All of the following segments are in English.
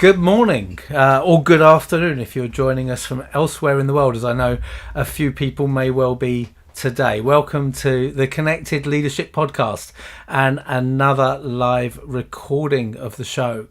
Good morning or good afternoon if you're joining us from elsewhere in the world, as I know a few people may well be today. Welcome to the Connected Leadership Podcast and another live recording of the show.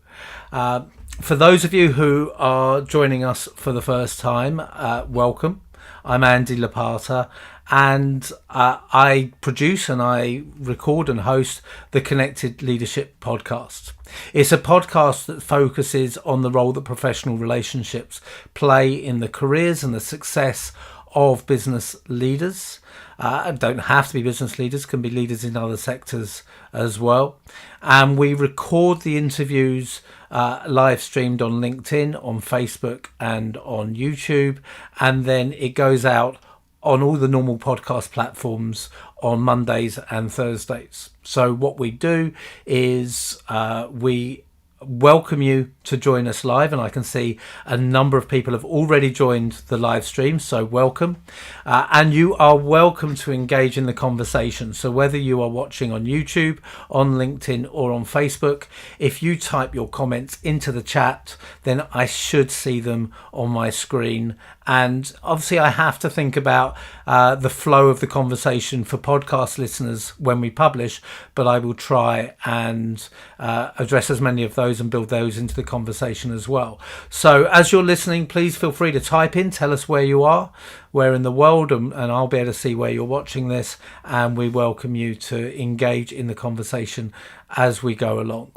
For those of you who are joining us for the first time, welcome. I'm Andy Lapata, and I produce and I record and host the Connected Leadership Podcast. It's a podcast that focuses on the role that professional relationships play in the careers and the success of business leaders. Don't have to be business leaders, can be leaders in other sectors as well. And we record the interviews live streamed on LinkedIn, on Facebook and on YouTube. And then it goes out on all the normal podcast platforms on Mondays and Thursdays. So what we do is we welcome you to join us live, and I can see a number of people have already joined the live stream, so welcome. And you are welcome to engage in the conversation. So whether you are watching on YouTube, on LinkedIn or on Facebook, if you type your comments into the chat, then I should see them on my screen. And obviously I have to think about the flow of the conversation for podcast listeners when we publish, but I will try and address as many of those and build those into the conversation as well. So as you're listening, please feel free to type in, tell us where you are, where in the world, and I'll be able to see where you're watching this, and we welcome you to engage in the conversation as we go along.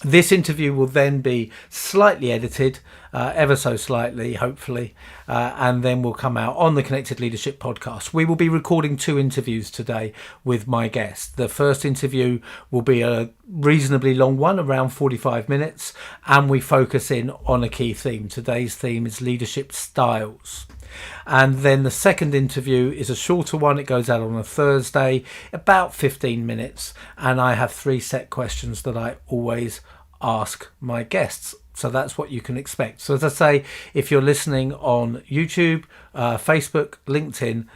This interview will then be slightly edited, ever so slightly, hopefully, and then will come out on the Connected Leadership Podcast. We will be recording 2 interviews today with my guest. The first interview will be a reasonably long one, around 45 minutes, and we focus in on a key theme. Today's theme is leadership styles. And then the second interview is a shorter one. It goes out on a Thursday, about 15 minutes. And I have 3 set questions that I always ask my guests. So that's what you can expect. So as I say, if you're listening on YouTube, Facebook, LinkedIn,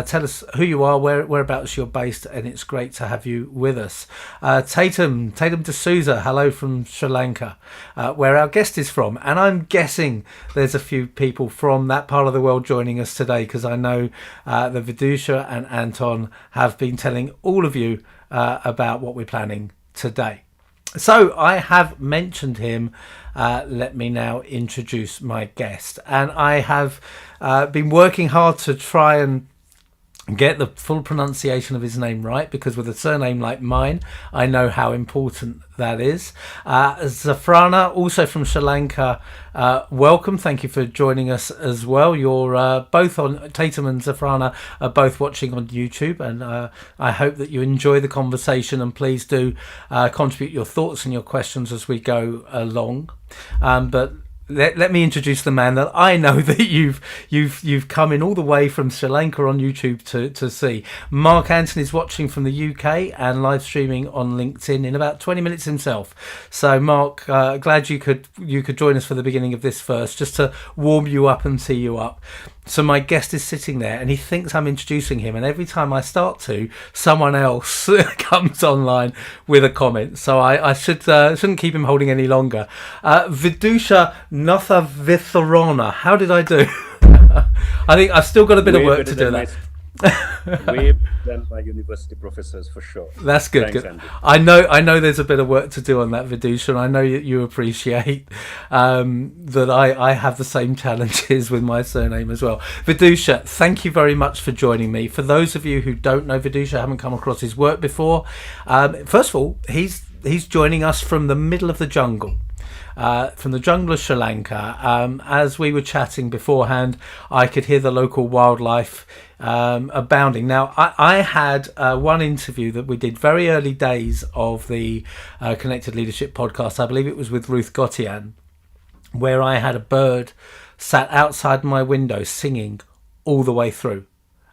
tell us who you are, whereabouts you're based, and it's great to have you with us. Tatum D'Souza, hello from Sri Lanka, where our guest is from. And I'm guessing there's a few people from that part of the world joining us today, because I know that Vidusha and Anton have been telling all of you about what we're planning today. So I have mentioned him. Let me now introduce my guest. And I have been working hard to try and get the full pronunciation of his name right, because with a surname like mine, I know how important that is. Zafrana, also from Sri Lanka, welcome. Thank you for joining us as well. You're both on, Tatum and Zafrana are both watching on YouTube, and I hope that you enjoy the conversation, and please do contribute your thoughts and your questions as we go along. But let me introduce the man that I know that you've come in all the way from Sri Lanka on YouTube to see. Mark Anthony is watching from the UK and live streaming on LinkedIn in about 20 minutes himself. So Mark, glad you could join us for the beginning of this first, just to warm you up and tee you up. So my guest is sitting there and he thinks I'm introducing him, and every time I start to, someone else comes online with a comment. So I shouldn't keep him holding any longer. Vidusha Nathavitharana, how did I do? I think I've still got a bit of work to do that. Way better than my university professors, for sure. That's good. Thanks, Good. Andy. I know there's a bit of work to do on that, Vidusha, and I know you appreciate that I have the same challenges with my surname as well. Vidusha, thank you very much for joining me. For those of you who don't know Vidusha, haven't come across his work before, first of all, he's joining us from the middle of the jungle. From the jungle of Sri Lanka. As we were chatting beforehand, I could hear the local wildlife abounding. Now, I had one interview that we did very early days of the Connected Leadership Podcast. I believe it was with Ruth Gotian, where I had a bird sat outside my window singing all the way through.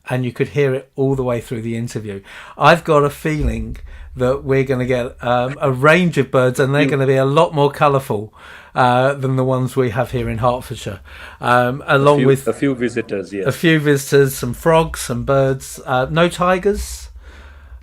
And you could hear it all the way through the interview. I've got a feeling that we're going to get a range of birds, and they're going to be a lot more colourful than the ones we have here in Hertfordshire. Along with a few visitors, yes. A few visitors, some frogs, some birds. No tigers?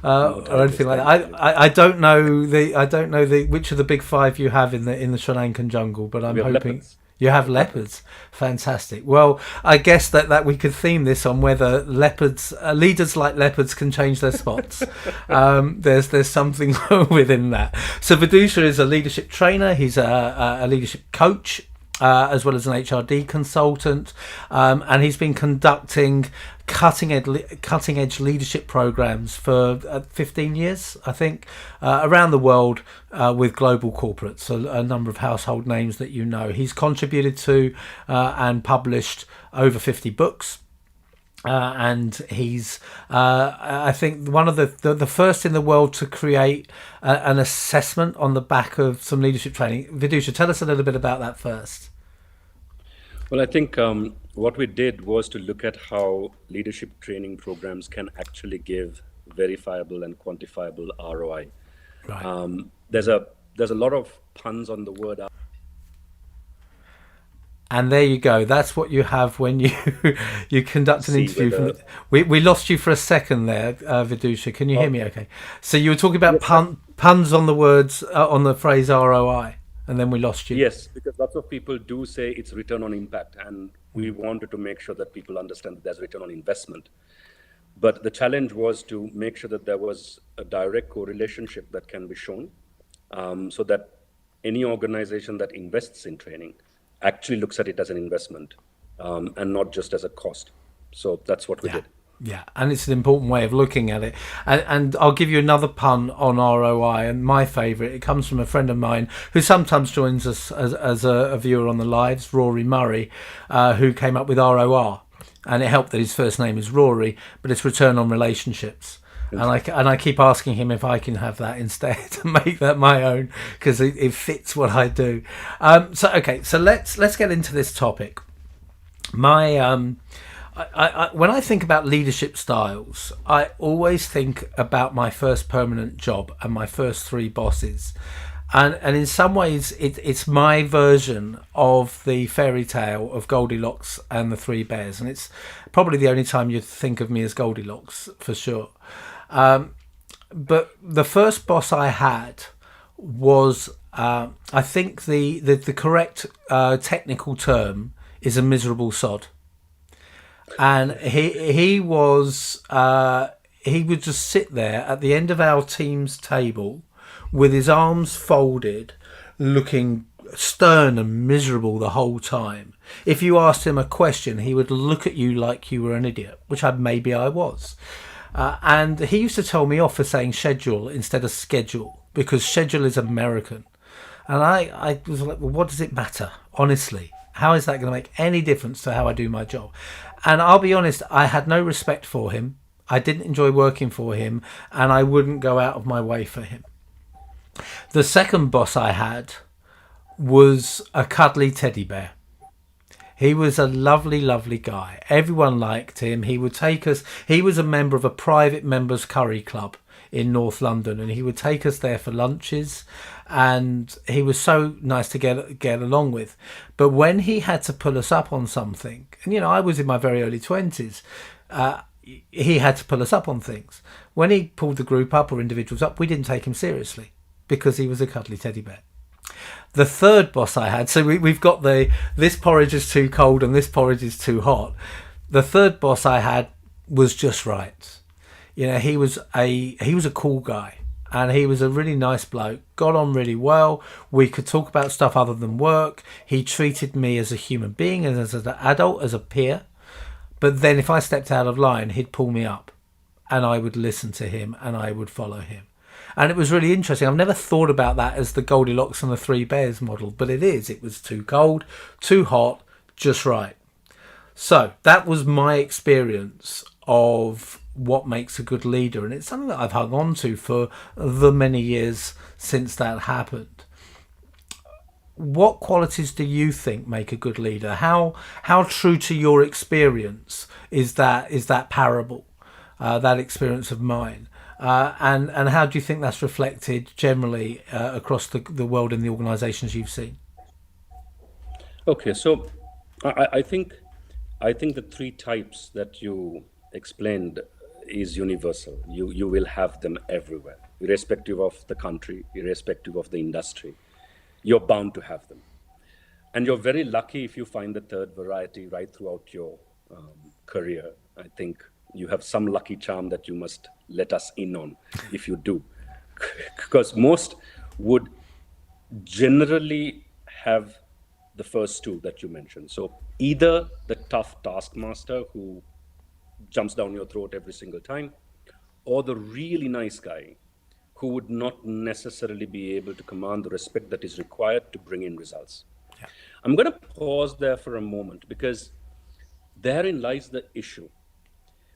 No or tigers, anything like that. thankfully. I don't know the which of the big five you have in the Sri Lankan jungle, but I'm We have hoping leopards. you have We have leopards. leopards. Fantastic. Well, I guess that we could theme this on whether leopards leaders like leopards can change their spots. There's something within that. So Vidusha is a leadership trainer. He's a leadership coach. As well as an HRD consultant, and he's been conducting cutting edge leadership programs for 15 years, I think, around the world with global corporates, a number of household names that you know. He's contributed to and published over 50 books. And he's, I think, one of the first in the world to create an assessment on the back of some leadership training. Vidusha, tell us a little bit about that first. Well, I think what we did was to look at how leadership training programs can actually give verifiable and quantifiable ROI. Right. There's a lot of puns on the word. And there you go. That's what you have when you you conduct an See interview. whether We lost you for a second there, Vidusha. Can you hear me? okay. Okay. So you were talking about Yes, sir. puns on the words on the phrase ROI, and then we lost you. Yes, because lots of people do say it's return on impact, and we wanted to make sure that people understand that there's return on investment. But the challenge was to make sure that there was a direct correlationship that can be shown, so that any organization that invests in training actually looks at it as an investment, and not just as a cost. So that's what we Yeah. did. Yeah, and it's an important way of looking at it. And I'll give you another pun on ROI, and my favourite. It comes from a friend of mine who sometimes joins us as a viewer on the lives, Rory Murray, who came up with ROR. And it helped that his first name is Rory, but it's return on relationships. And I keep asking him if I can have that instead to make that my own, because it fits what I do. So let's get into this topic. My when I think about leadership styles, I always think about my first permanent job and my first three bosses. And in some ways, it's my version of the fairy tale of Goldilocks and the Three Bears. And it's probably the only time you'd think of me as Goldilocks, for sure. But the first boss I had was, I think the correct technical term is a miserable sod. And he would just sit there at the end of our team's table with his arms folded, looking stern and miserable the whole time. If you asked him a question, he would look at you like you were an idiot, which maybe I was. And he used to tell me off for saying schedule instead of schedule, because schedule is American. And I was like, well, what does it matter? Honestly, how is that going to make any difference to how I do my job? And I'll be honest, I had no respect for him. I didn't enjoy working for him, and I wouldn't go out of my way for him. The second boss I had was a cuddly teddy bear. He was a lovely, lovely guy. Everyone liked him. He would take us. He was a member of a private members curry club in North London, and he would take us there for lunches. And he was so nice to get along with. But when he had to pull us up on something, and I was in my very early 20s, he had to pull us up on things. When he pulled the group up or individuals up, we didn't take him seriously because he was a cuddly teddy bear. The third boss I had, so we've got this porridge is too cold and this porridge is too hot. The third boss I had was just right. He was a cool guy, and he was a really nice bloke, got on really well. We could talk about stuff other than work. He treated me as a human being, and as an adult, as a peer. But then if I stepped out of line, he'd pull me up, and I would listen to him and I would follow him. And it was really interesting. I've never thought about that as the Goldilocks and the Three Bears model, but it is. It was too cold, too hot, just right. So that was my experience of what makes a good leader, and it's something that I've hung on to for the many years since that happened. What qualities do you think make a good leader? How true to your experience is that parable, that experience of mine? And how do you think that's reflected generally across the world in the organisations you've seen? Okay, so I think the three types that you explained is universal. You will have them everywhere, irrespective of the country, irrespective of the industry. You're bound to have them. And you're very lucky if you find the third variety right throughout your career. I think you have some lucky charm that you must let us in on if you do. Because most would generally have the first two that you mentioned. So either the tough taskmaster who jumps down your throat every single time, or the really nice guy who would not necessarily be able to command the respect that is required to bring in results. Yeah. I'm going to pause there for a moment because therein lies the issue.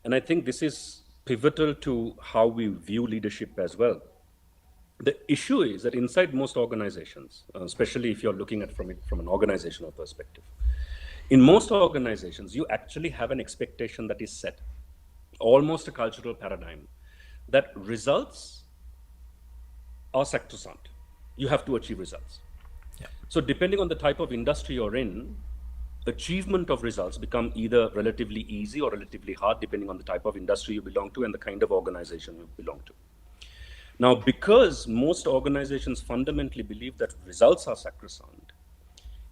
And I think this is pivotal to how we view leadership as well. The issue is that inside most organizations, especially if you're looking at it from an organizational perspective, in most organizations, you actually have an expectation that is set, almost a cultural paradigm, that results are sacrosanct. You have to achieve results. Yeah. So depending on the type of industry you're in, achievement of results become either relatively easy or relatively hard, depending on the type of industry you belong to and the kind of organization you belong to. Now, because most organizations fundamentally believe that results are sacrosanct,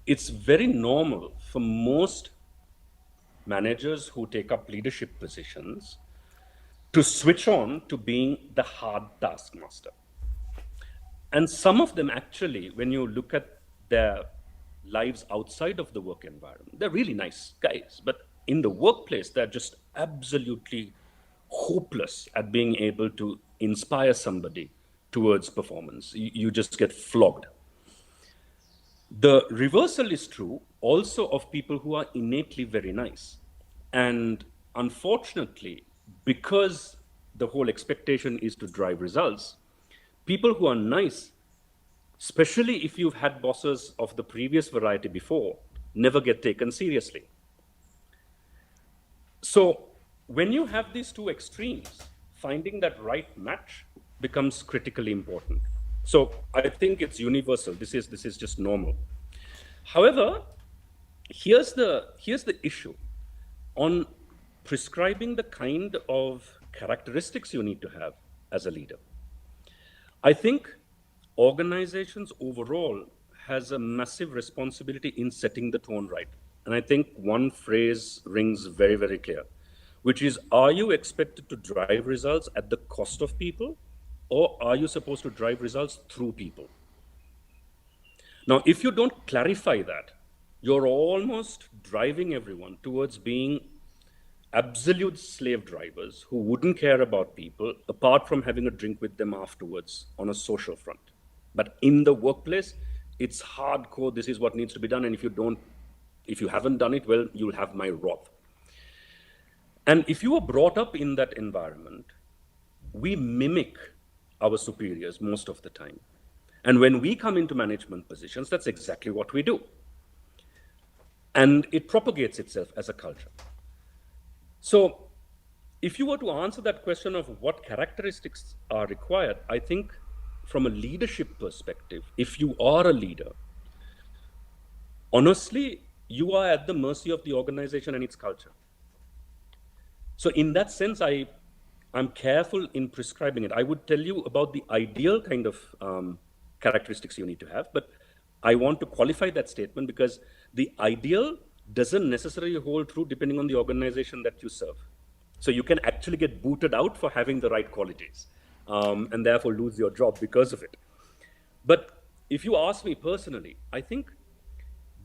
it's very normal for most managers who take up leadership positions to switch on to being the hard taskmaster. And some of them actually, when you look at their lives outside of the work environment, they're really nice guys. But in the workplace, they're just absolutely hopeless at being able to inspire somebody towards performance. You just get flogged. The reversal is true also of people who are innately very nice. And unfortunately, because the whole expectation is to drive results, people who are nice, especially if you've had bosses of the previous variety before, never get taken seriously. So when you have these two extremes, finding that right match becomes critically important. So I think it's universal. This is just normal. However, here's the issue on prescribing the kind of characteristics you need to have as a leader. I think organizations overall has a massive responsibility in setting the tone right. And I think one phrase rings very, very clear, which is, are you expected to drive results at the cost of people, or are you supposed to drive results through people? Now, if you don't clarify that, you're almost driving everyone towards being absolute slave drivers who wouldn't care about people apart from having a drink with them afterwards on a social front. But in the workplace, it's hardcore. This is what needs to be done. And if you haven't done it, well, you'll have my wrath. And if you are brought up in that environment, we mimic our superiors most of the time. And when we come into management positions, that's exactly what we do. And it propagates itself as a culture. So if you were to answer that question of what characteristics are required, I think from a leadership perspective, if you are a leader, honestly, you are at the mercy of the organization and its culture. So in that sense, I'm careful in prescribing it. I would tell you about the ideal kind of characteristics you need to have, but I want to qualify that statement because the ideal doesn't necessarily hold true depending on the organization that you serve. So you can actually get booted out for having the right qualities and therefore lose your job because of it. But if you ask me personally, I think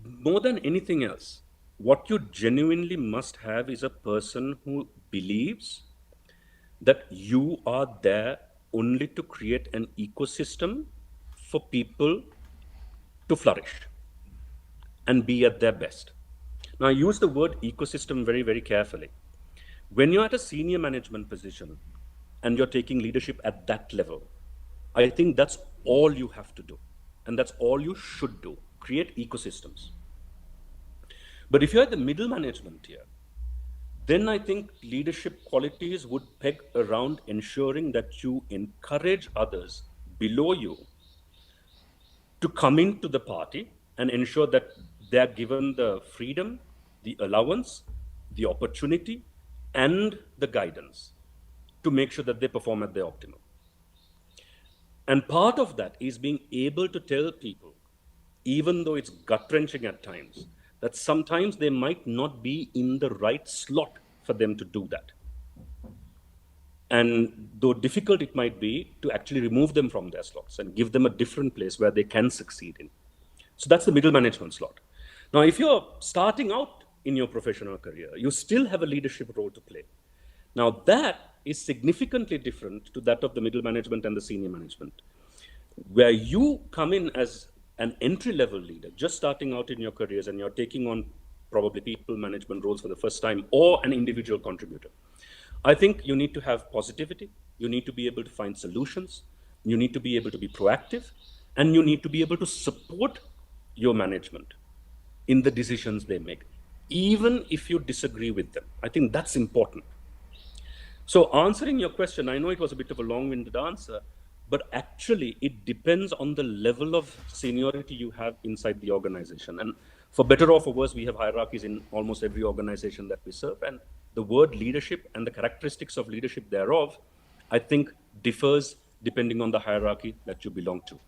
more than anything else, what you genuinely must have is a person who believes that you are there only to create an ecosystem for people to flourish and be at their best. Now, I use the word ecosystem very, very carefully. When you're at a senior management position and you're taking leadership at that level, I think that's all you have to do. And that's all you should do, create ecosystems. But if you're at the middle management tier, then I think leadership qualities would peg around ensuring that you encourage others below you to come into the party and ensure that they're given the freedom, the allowance, the opportunity, and the guidance to make sure that they perform at their optimum. And part of that is being able to tell people, even though it's gut-wrenching at times, that sometimes they might not be in the right slot for them to do that. And though difficult it might be, to actually remove them from their slots and give them a different place where they can succeed in. So that's the middle management slot. Now, if you're starting out in your professional career, you still have a leadership role to play. Now, that is significantly different to that of the middle management and the senior management, where you come in as an entry-level leader, just starting out in your careers, and you're taking on probably people management roles for the first time, or an individual contributor. I think you need to have positivity, you need to be able to find solutions, you need to be able to be proactive, and you need to be able to support your management in the decisions they make, even if you disagree with them. I think that's important. So answering your question, I know it was a bit of a long-winded answer, but actually it depends on the level of seniority you have inside the organization. And for better or for worse, we have hierarchies in almost every organization that we serve. And the word leadership and the characteristics of leadership thereof, I think, differs depending on the hierarchy that you belong to.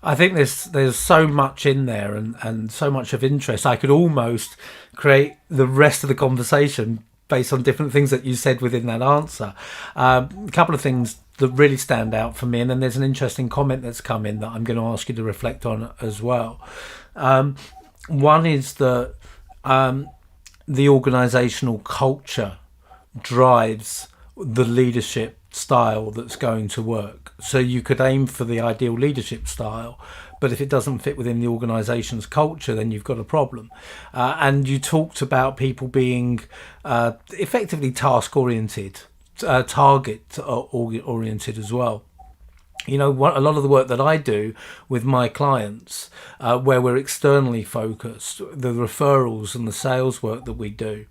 I think there's so much in there and so much of interest. I could almost create the rest of the conversation based on different things that you said within that answer. A couple of things that really stand out for me, and then there's an interesting comment that's come in that I'm going to ask you to reflect on as well. One is that the organizational culture drives the leadership style that's going to work. So you could aim for the ideal leadership style, but if it doesn't fit within the organization's culture, then you've got a problem. And you talked about people being effectively task oriented, target oriented as well. You know, a lot of the work that I do with my clients, where we're externally focused, the referrals and the sales work that we do,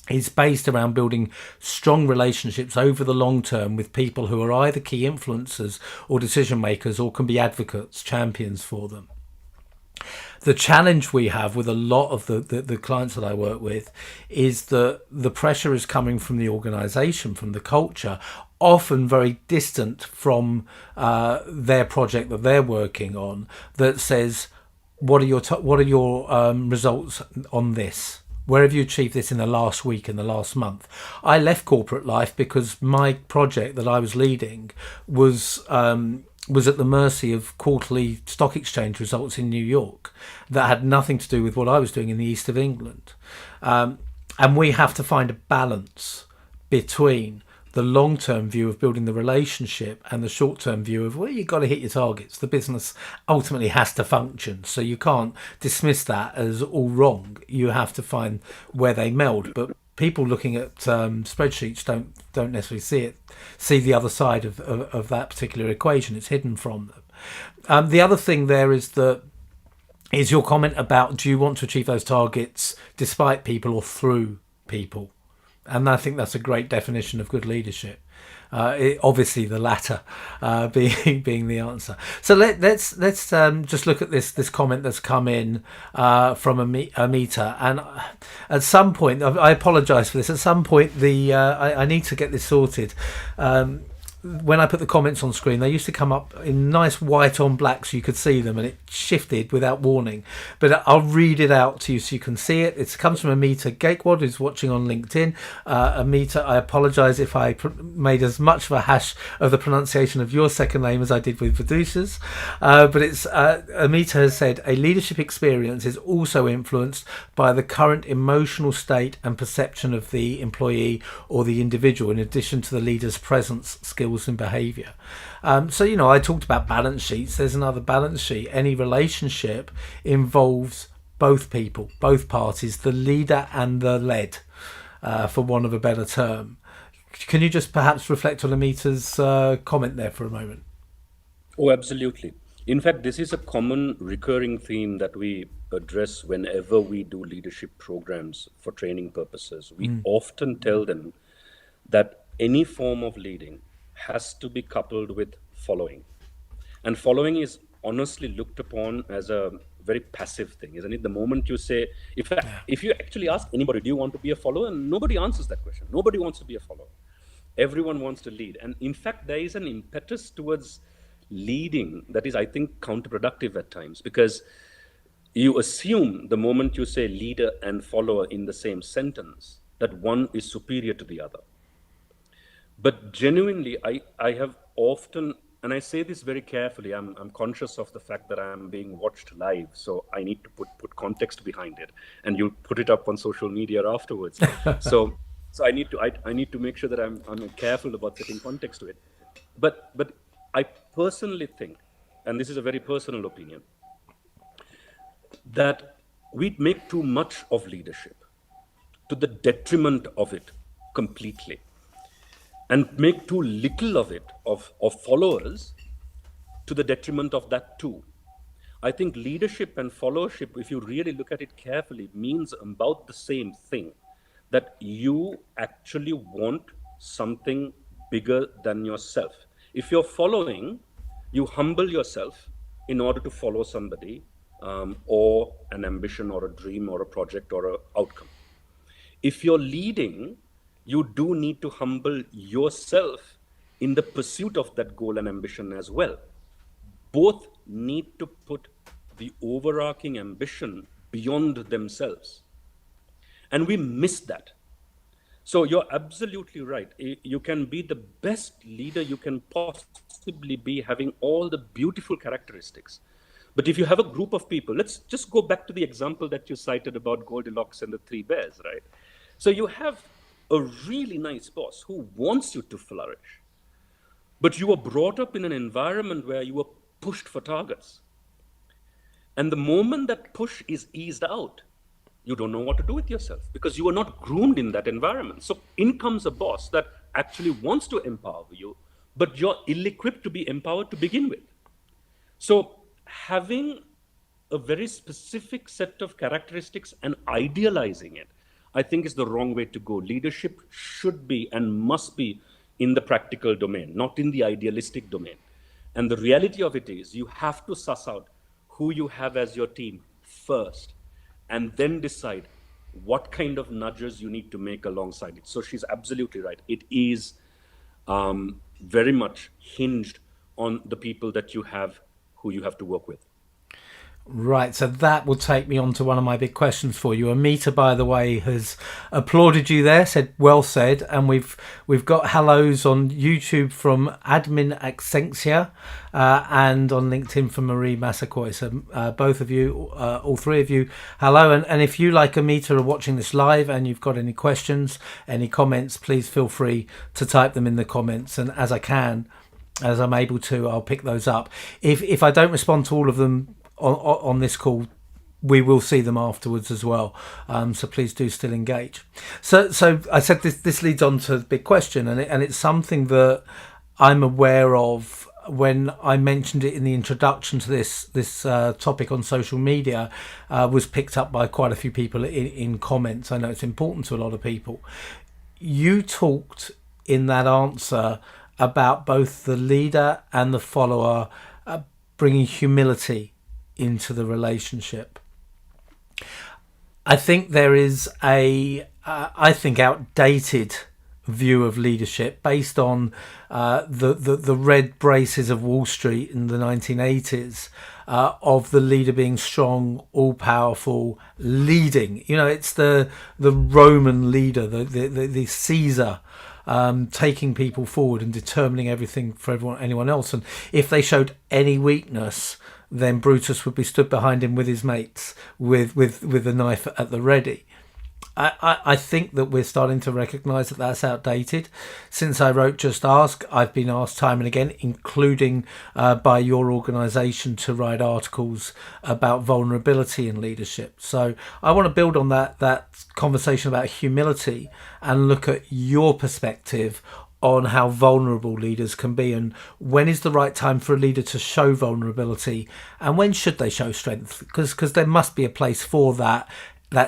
is based around building strong relationships over the long term with people who are either key influencers or decision makers, or can be advocates, champions for them. The challenge we have with a lot of the clients that I work with is that the pressure is coming from the organization, from the culture, often very distant from their project that they're working on, that says, what are your results on this? Where have you achieved this in the last week, in the last month? I left corporate life because my project that I was leading was at the mercy of quarterly stock exchange results in New York that had nothing to do with what I was doing in the east of England. And we have to find a balance between the long-term view of building the relationship and the short-term view of, well, you've got to hit your targets. The business ultimately has to function, so you can't dismiss that as all wrong. You have to find where they meld. But people looking at spreadsheets don't necessarily see the other side of that particular equation. It's hidden from them. The other thing there is your comment about, do you want to achieve those targets despite people or through people? And I think that's a great definition of good leadership. Obviously, the latter being the answer. So let's just look at this comment that's come in from Amita. And at some point, I apologise for this. At some point, I need to get this sorted. When I put the comments on screen, they used to come up in nice white on black so you could see them, and it shifted without warning. But I'll read it out to you so you can see it. It comes from Amita Gaikwad, who's watching on LinkedIn. Amita, I apologise if I made as much of a hash of the pronunciation of your second name as I did with Vidusha's. But it's Amita has said, a leadership experience is also influenced by the current emotional state and perception of the employee or the individual, in addition to the leader's presence, skills and behaviour. So, you know, I talked about balance sheets. There's another balance sheet. Any relationship involves both people, both parties, the leader and the led, for want of a better term. Can you just perhaps reflect on Amita's comment there for a moment? Oh, absolutely. In fact, this is a common recurring theme that we address whenever we do leadership programs for training purposes. We often tell them that any form of leading has to be coupled with following. And following is honestly looked upon as a very passive thing, isn't it? The moment you say, if you actually ask anybody, do you want to be a follower? And nobody answers that question. Nobody wants to be a follower. Everyone wants to lead. And in fact, there is an impetus towards leading that is, I think, counterproductive at times, because you assume the moment you say leader and follower in the same sentence that one is superior to the other. But genuinely, I have often, and I say this very carefully, I'm conscious of the fact that I'm being watched live, so I need to put context behind it, and you'll put it up on social media afterwards. So, so I need to make sure that I'm careful about setting context to it. But I personally think, and this is a very personal opinion, that we make too much of leadership to the detriment of it completely, and make too little of it, of followers, to the detriment of that too. I think leadership and followership, if you really look at it carefully, means about the same thing, that you actually want something bigger than yourself. If you're following, you humble yourself in order to follow somebody, or an ambition or a dream or a project or an outcome. If you're leading, you do need to humble yourself in the pursuit of that goal and ambition as well. Both need to put the overarching ambition beyond themselves. And we miss that. So you're absolutely right. You can be the best leader you can possibly be, having all the beautiful characteristics. But if you have a group of people, let's just go back to the example that you cited about Goldilocks and the three bears, right? So you have a really nice boss who wants you to flourish, but you were brought up in an environment where you were pushed for targets. And the moment that push is eased out, you don't know what to do with yourself because you were not groomed in that environment. So in comes a boss that actually wants to empower you, but you're ill-equipped to be empowered to begin with. So having a very specific set of characteristics and idealizing it, I think, is the wrong way to go. Leadership should be and must be in the practical domain, not in the idealistic domain. And the reality of it is you have to suss out who you have as your team first, and then decide what kind of nudges you need to make alongside it. So she's absolutely right. It is very much hinged on the people that you have, who you have to work with. Right, so that will take me on to one of my big questions for you. Amita, by the way, has applauded you there, said well said, and we've got hellos on YouTube from Admin Accentia, and on LinkedIn from Marie Massaquoi. So both of you, all three of you, hello. And if you, like Amita, are watching this live and you've got any questions, any comments, please feel free to type them in the comments. And as I'm able to, I'll pick those up. If I don't respond to all of them on this call, we will see them afterwards as well. So please do still engage. So I said this leads on to the big question, and it's something that I'm aware of. When I mentioned it in the introduction to this topic on social media, was picked up by quite a few people in comments. I know it's important to a lot of people. You talked in that answer about both the leader and the follower bringing humility into the relationship. I think there is a outdated view of leadership based on the red braces of Wall Street in the 1980s, of the leader being strong, all-powerful, leading. You know, it's the Roman leader, the Caesar, taking people forward and determining everything for anyone else. And if they showed any weakness, then Brutus would be stood behind him with his mates with a knife at the ready. I think that we're starting to recognise that that's outdated. Since I wrote Just Ask, I've been asked time and again, including by your organisation, to write articles about vulnerability in leadership. So I want to build on that conversation about humility and look at your perspective on how vulnerable leaders can be, and when is the right time for a leader to show vulnerability, and when should they show strength, because there must be a place for that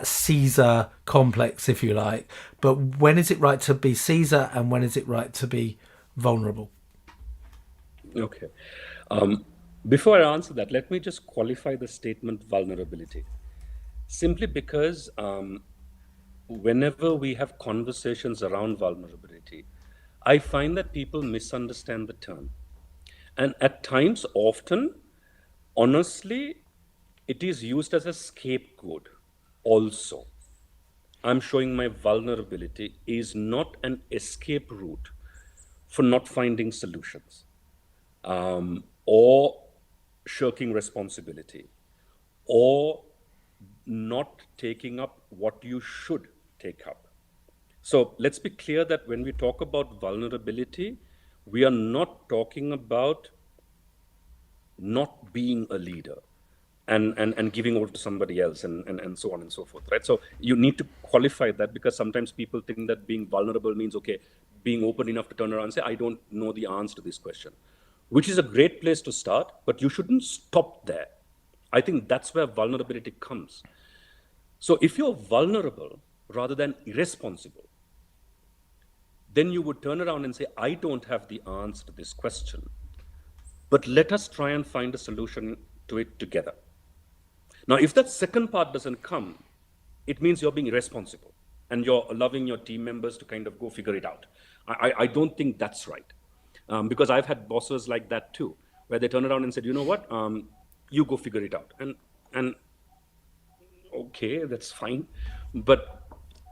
Caesar complex, if you like. But when is it right to be Caesar, and when is it right to be vulnerable? Okay. Before I answer that, let me just qualify the statement vulnerability. Simply because whenever we have conversations around vulnerability, I find that people misunderstand the term. And at times, often, honestly, it is used as a scapegoat also. I'm showing my vulnerability is not an escape route for not finding solutions, or shirking responsibility, or not taking up what you should take up. So let's be clear that when we talk about vulnerability, we are not talking about not being a leader and giving over to somebody else and so on and so forth, right? So you need to qualify that, because sometimes people think that being vulnerable means, okay, being open enough to turn around and say, I don't know the answer to this question, which is a great place to start, but you shouldn't stop there. I think that's where vulnerability comes. So if you're vulnerable rather than irresponsible, then you would turn around and say, I don't have the answer to this question, but let us try and find a solution to it together. Now, if that second part doesn't come, it means you're being irresponsible and you're allowing your team members to kind of go figure it out. I don't think that's right. Because I've had bosses like that too, where they turn around and said, you know what, you go figure it out. And okay, that's fine. But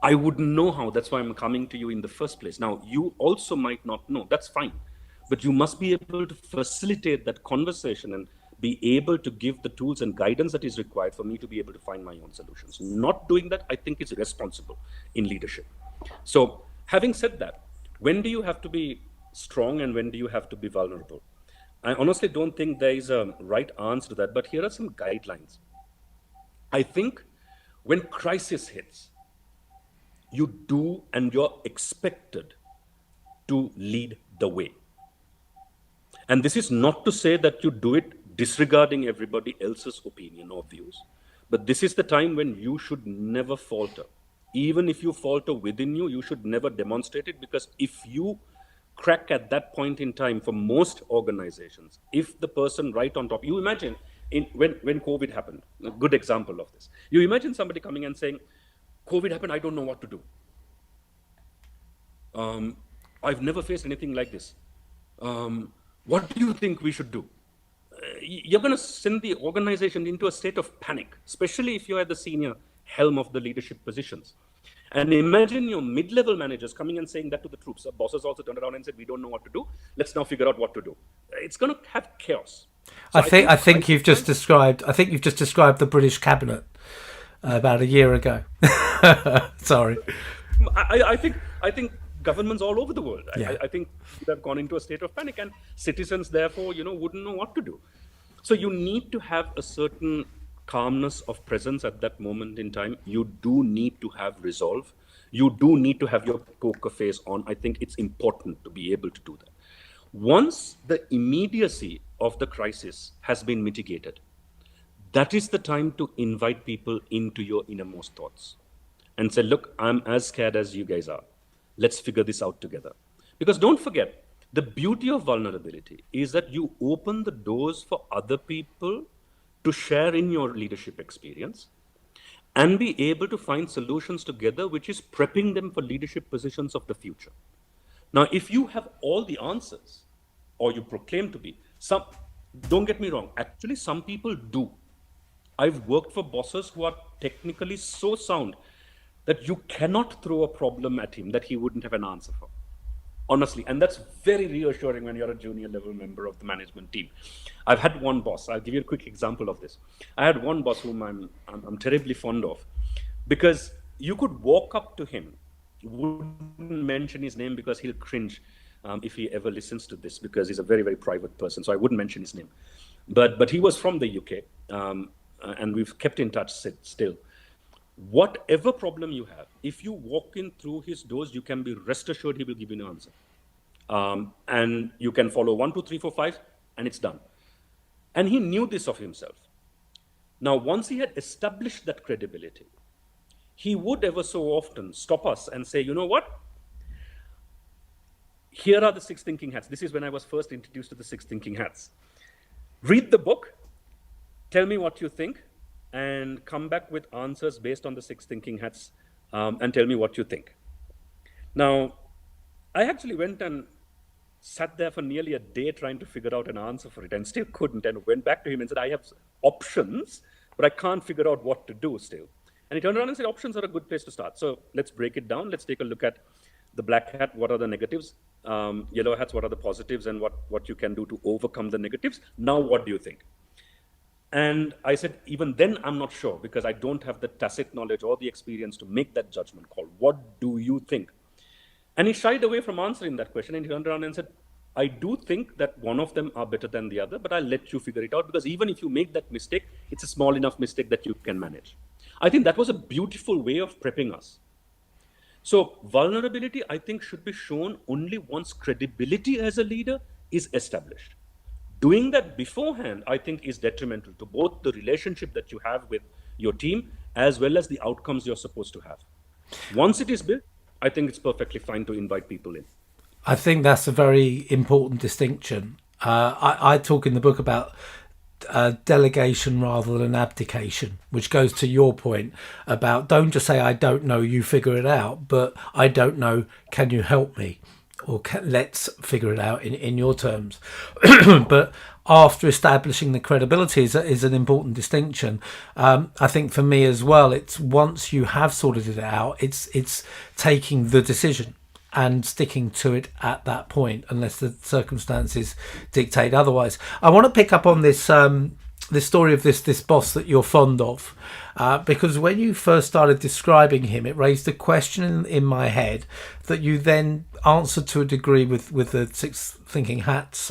I wouldn't know how. That's why I'm coming to you in the first place. Now, you also might not know. That's fine. But you must be able to facilitate that conversation and be able to give the tools and guidance that is required for me to be able to find my own solutions. Not doing that, I think, is irresponsible in leadership. So, having said that, when do you have to be strong and when do you have to be vulnerable? I honestly don't think there is a right answer to that, but here are some guidelines. I think when crisis hits, you do and you're expected to lead the way. And this is not to say that you do it disregarding everybody else's opinion or views, but this is the time when you should never falter. Even if you falter within you, you should never demonstrate it, because if you crack at that point in time, for most organizations, if the person right on top, you imagine when COVID happened, a good example of this, you imagine somebody coming and saying, COVID happened, I don't know what to do. I've never faced anything like this. What do you think we should do? You're going to send the organization into a state of panic, especially if you're at the senior helm of the leadership positions. And imagine your mid-level managers coming and saying that to the troops. The bosses also turned around and said, we don't know what to do. Let's now figure out what to do. It's going to have chaos. So I think you've just described. I think you've just described the British cabinet about a year ago. Sorry. I think governments all over the world, Yeah. I think, would have gone into a state of panic, and citizens therefore, wouldn't know what to do. So you need to have a certain calmness of presence at that moment in time. You do need to have resolve. You do need to have your poker face on. I think it's important to be able to do that. Once the immediacy of the crisis has been mitigated, that is the time to invite people into your innermost thoughts and say, look, I'm as scared as you guys are. Let's figure this out together. Because don't forget, the beauty of vulnerability is that you open the doors for other people to share in your leadership experience and be able to find solutions together, which is prepping them for leadership positions of the future. Now, if you have all the answers, or you proclaim to be, don't get me wrong, actually, some people do. I've worked for bosses who are technically so sound that you cannot throw a problem at him that he wouldn't have an answer for. Honestly, and that's very reassuring when you're a junior level member of the management team. I've had one boss, I'll give you a quick example of this. I had one boss whom I'm terribly fond of, because you could walk up to him, wouldn't mention his name because he'll cringe if he ever listens to this, because he's a very, very private person, so I wouldn't mention his name. But he was from the UK, and we've kept in touch still. Whatever problem you have, if you walk in through his doors, you can be rest assured he will give you an answer. And you can follow 1, 2, 3, 4, 5, and it's done. And he knew this of himself. Now, once he had established that credibility, he would ever so often stop us and say, you know what? Here are the 6 thinking hats. This is when I was first introduced to the 6 thinking hats. Read the book, tell me what you think, and come back with answers based on the 6 thinking hats, and tell me what you think. Now, I actually went and sat there for nearly a day trying to figure out an answer for it and still couldn't, and went back to him and said, I have options, but I can't figure out what to do still. And he turned around and said, options are a good place to start. So let's break it down. Let's take a look at the black hat. What are the negatives? Yellow hats, what are the positives, and what you can do to overcome the negatives? Now, what do you think? And I said, even then, I'm not sure because I don't have the tacit knowledge or the experience to make that judgment call. What do you think? And he shied away from answering that question, and he turned around and said, I do think that one of them are better than the other, but I'll let you figure it out because even if you make that mistake, it's a small enough mistake that you can manage. I think that was a beautiful way of prepping us. So vulnerability, I think, should be shown only once credibility as a leader is established. Doing that beforehand, I think, is detrimental to both the relationship that you have with your team as well as the outcomes you're supposed to have. Once it is built, I think it's perfectly fine to invite people in. I think that's a very important distinction. I talk in the book about delegation rather than abdication, which goes to your point about don't just say, I don't know, you figure it out, but I don't know, can you help me? Or let's figure it out in your terms. But after establishing the credibility is an important distinction. I think for me as well, it's once you have sorted it out, it's taking the decision and sticking to it at that point, unless the circumstances dictate otherwise. I want to pick up on this this story of this boss that you're fond of, because when you first started describing him, it raised a question in my head that you then answered to a degree with the Six Thinking Hats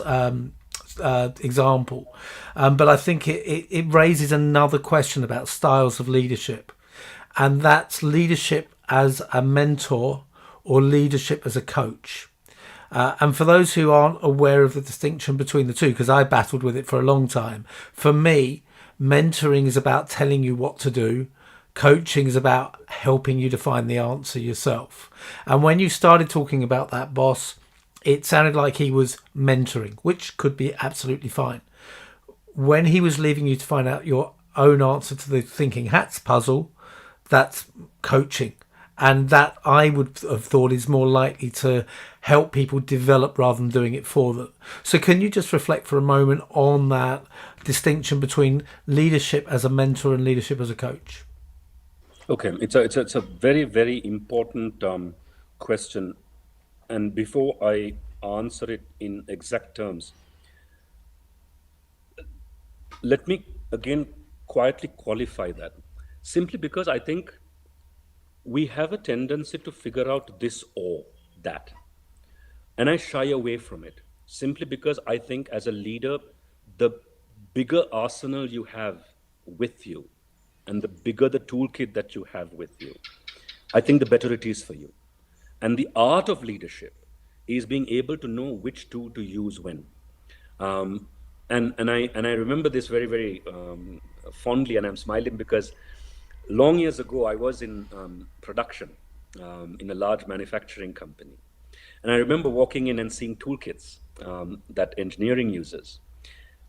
example. But I think it raises another question about styles of leadership, and that's leadership as a mentor or leadership as a coach. And for those who aren't aware of the distinction between the two, because I battled with it for a long time, for me, mentoring is about telling you what to do. Coaching is about helping you to find the answer yourself. And when you started talking about that boss, it sounded like he was mentoring, which could be absolutely fine. When he was leaving you to find out your own answer to the Thinking Hats puzzle, that's coaching. And that I would have thought is more likely to help people develop rather than doing it for them. So can you just reflect for a moment on that distinction between leadership as a mentor and leadership as a coach? Okay, it's a very, very important question. And before I answer it in exact terms, let me again quietly qualify that. Simply because I think we have a tendency to figure out this or that. And I shy away from it simply because I think as a leader, the bigger arsenal you have with you and the bigger the toolkit that you have with you, I think the better it is for you. And the art of leadership is being able to know which tool to use when. And I remember this very, very fondly, and I'm smiling because long years ago, I was in production in a large manufacturing company. And I remember walking in and seeing toolkits that engineering uses.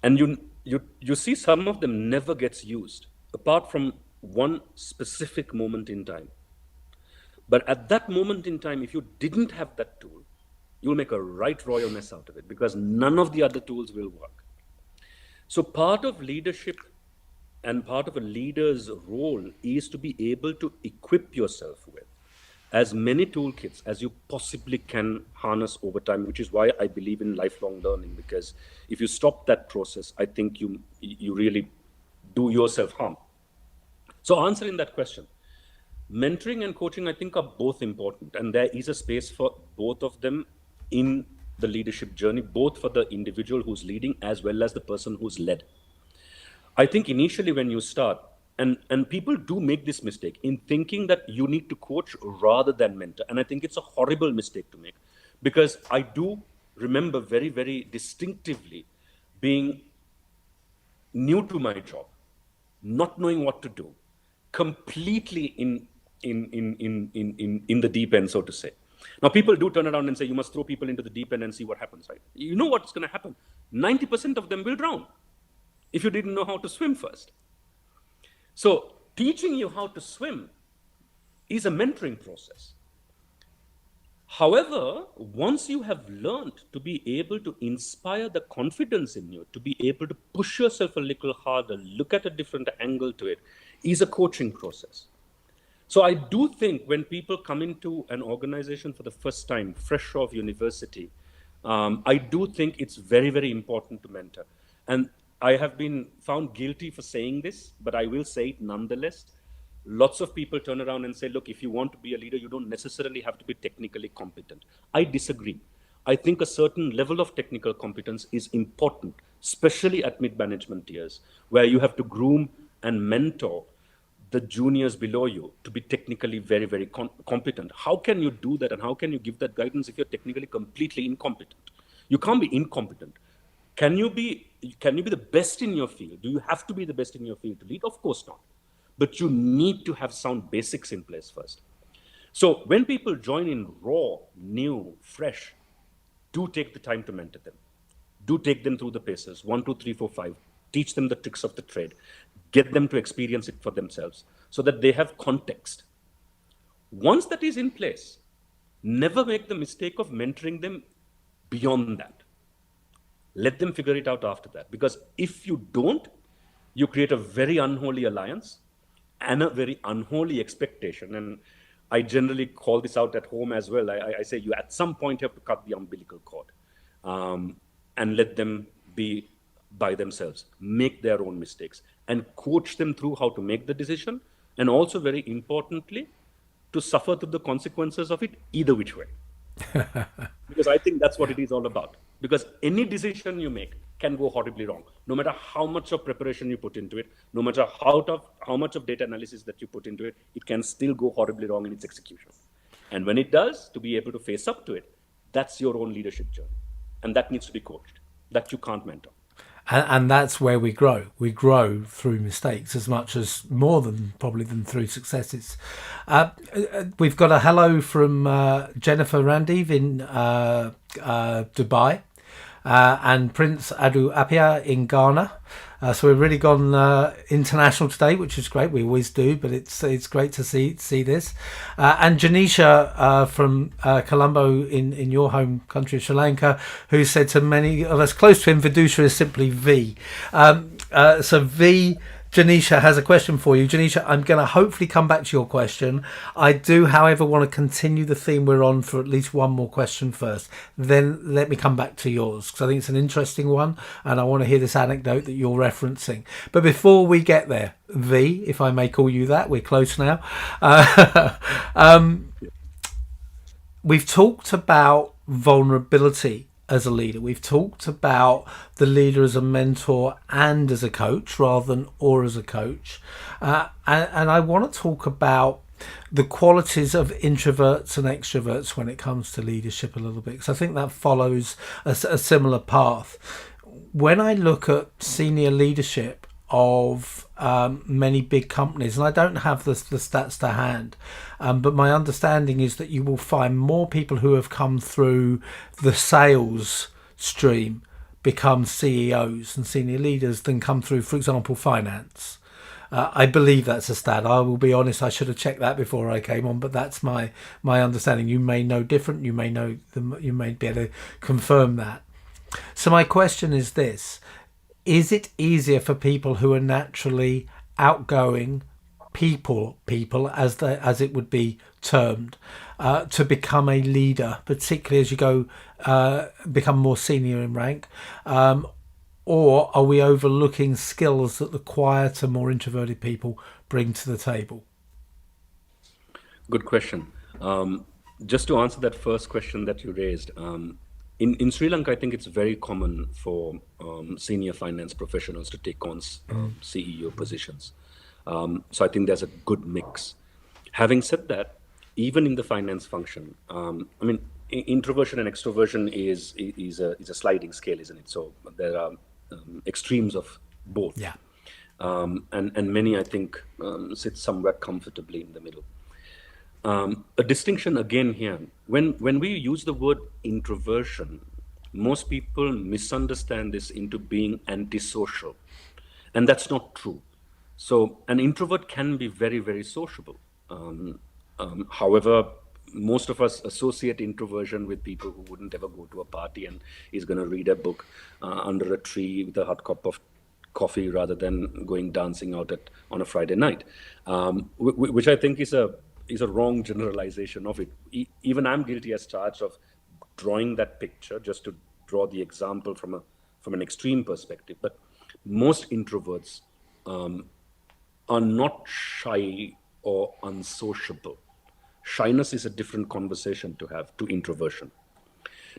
And you see some of them never gets used, apart from one specific moment in time. But at that moment in time, if you didn't have that tool, you'll make a right royal mess out of it because none of the other tools will work. So part of leadership and part of a leader's role is to be able to equip yourself with as many toolkits as you possibly can harness over time, which is why I believe in lifelong learning, because if you stop that process, I think you really do yourself harm. So answering that question, mentoring and coaching, I think, are both important, and there is a space for both of them in the leadership journey, both for the individual who's leading as well as the person who's led. I think initially when you start, and people do make this mistake in thinking that you need to coach rather than mentor. And I think it's a horrible mistake to make because I do remember very, very distinctively being new to my job, not knowing what to do, completely in the deep end, so to say. Now, people do turn around and say, you must throw people into the deep end and see what happens, right? You know what's going to happen. 90% of them will drown if you didn't know how to swim first. So teaching you how to swim is a mentoring process. However, once you have learned to be able to inspire the confidence in you, to be able to push yourself a little harder, look at a different angle to it, is a coaching process. So I do think when people come into an organization for the first time, fresh off university, I do think it's very, very important to mentor. And I have been found guilty for saying this, but I will say it nonetheless. Lots of people turn around and say, look, if you want to be a leader, you don't necessarily have to be technically competent. I disagree. I think a certain level of technical competence is important, especially at mid-management tiers, where you have to groom and mentor the juniors below you to be technically very, very competent. How can you do that, and how can you give that guidance if you're technically completely incompetent? You can't be incompetent. Can you be the best in your field? Do you have to be the best in your field to lead? Of course not. But you need to have sound basics in place first. So when people join in raw, new, fresh, do take the time to mentor them. Do take them through the paces, 1, 2, 3, 4, 5. Teach them the tricks of the trade. Get them to experience it for themselves so that they have context. Once that is in place, never make the mistake of mentoring them beyond that. Let them figure it out after that. Because if you don't, you create a very unholy alliance and a very unholy expectation. And I generally call this out at home as well. I say you at some point have to cut the umbilical cord and let them be by themselves, make their own mistakes, and coach them through how to make the decision, and also very importantly, to suffer through the consequences of it either which way. Because I think that's what it is all about. Because any decision you make can go horribly wrong. No matter how much of preparation you put into it, no matter how much of data analysis that you put into it, it can still go horribly wrong in its execution. And when it does, to be able to face up to it, that's your own leadership journey. And that needs to be coached. That you can't mentor. And that's where we grow. We grow through mistakes as much as more than probably than through successes. We've got a hello from Jennifer Randiv in Dubai and Prince Adu Apia in Ghana. So we've really gone international today, which is great. We always do, but it's great to see this. And Janisha from Colombo in your home country, Sri Lanka, who said to many of us close to him, Vidusha is simply V. So V. Janisha has a question for you. Janisha, I'm going to hopefully come back to your question. I do, however, want to continue the theme we're on for at least one more question first. Then let me come back to yours, because I think it's an interesting one, and I want to hear this anecdote that you're referencing. But before we get there, V, if I may call you that, we're close now. We've talked about vulnerability as a leader. We've talked about the leader as a mentor and as a coach rather than or as a coach. And I want to talk about the qualities of introverts and extroverts when it comes to leadership a little bit, because I think that follows a similar path. When I look at senior leadership of many big companies, and I don't have the stats to hand, but my understanding is that you will find more people who have come through the sales stream become CEOs and senior leaders than come through, for example, finance. I believe that's a stat. I will be honest, I should have checked that before I came on, but that's my understanding. You may know different. You may know you may be able to confirm that. So my question is this: is it easier for people who are naturally outgoing people as it would be termed, to become a leader, particularly as you go become more senior in rank, or are we overlooking skills that the quieter, more introverted people bring to the table? Good question. Just to answer that first question that you raised, in Sri Lanka, I think it's very common for senior finance professionals to take on CEO positions. So I think there's a good mix. Having said that, even in the finance function, I mean, introversion and extroversion is a sliding scale, isn't it? So there are extremes of both. Yeah. And many, I think, sit somewhere comfortably in the middle. A distinction again here, when we use the word introversion, most people misunderstand this into being antisocial, and that's not true. So an introvert can be very, very sociable. However, most of us associate introversion with people who wouldn't ever go to a party and is going to read a book under a tree with a hot cup of coffee rather than going dancing out on a Friday night, which I think is a wrong generalization of it. Even I'm guilty as charged of drawing that picture just to draw the example from an extreme perspective. But most introverts are not shy or unsociable. Shyness is a different conversation to have to introversion.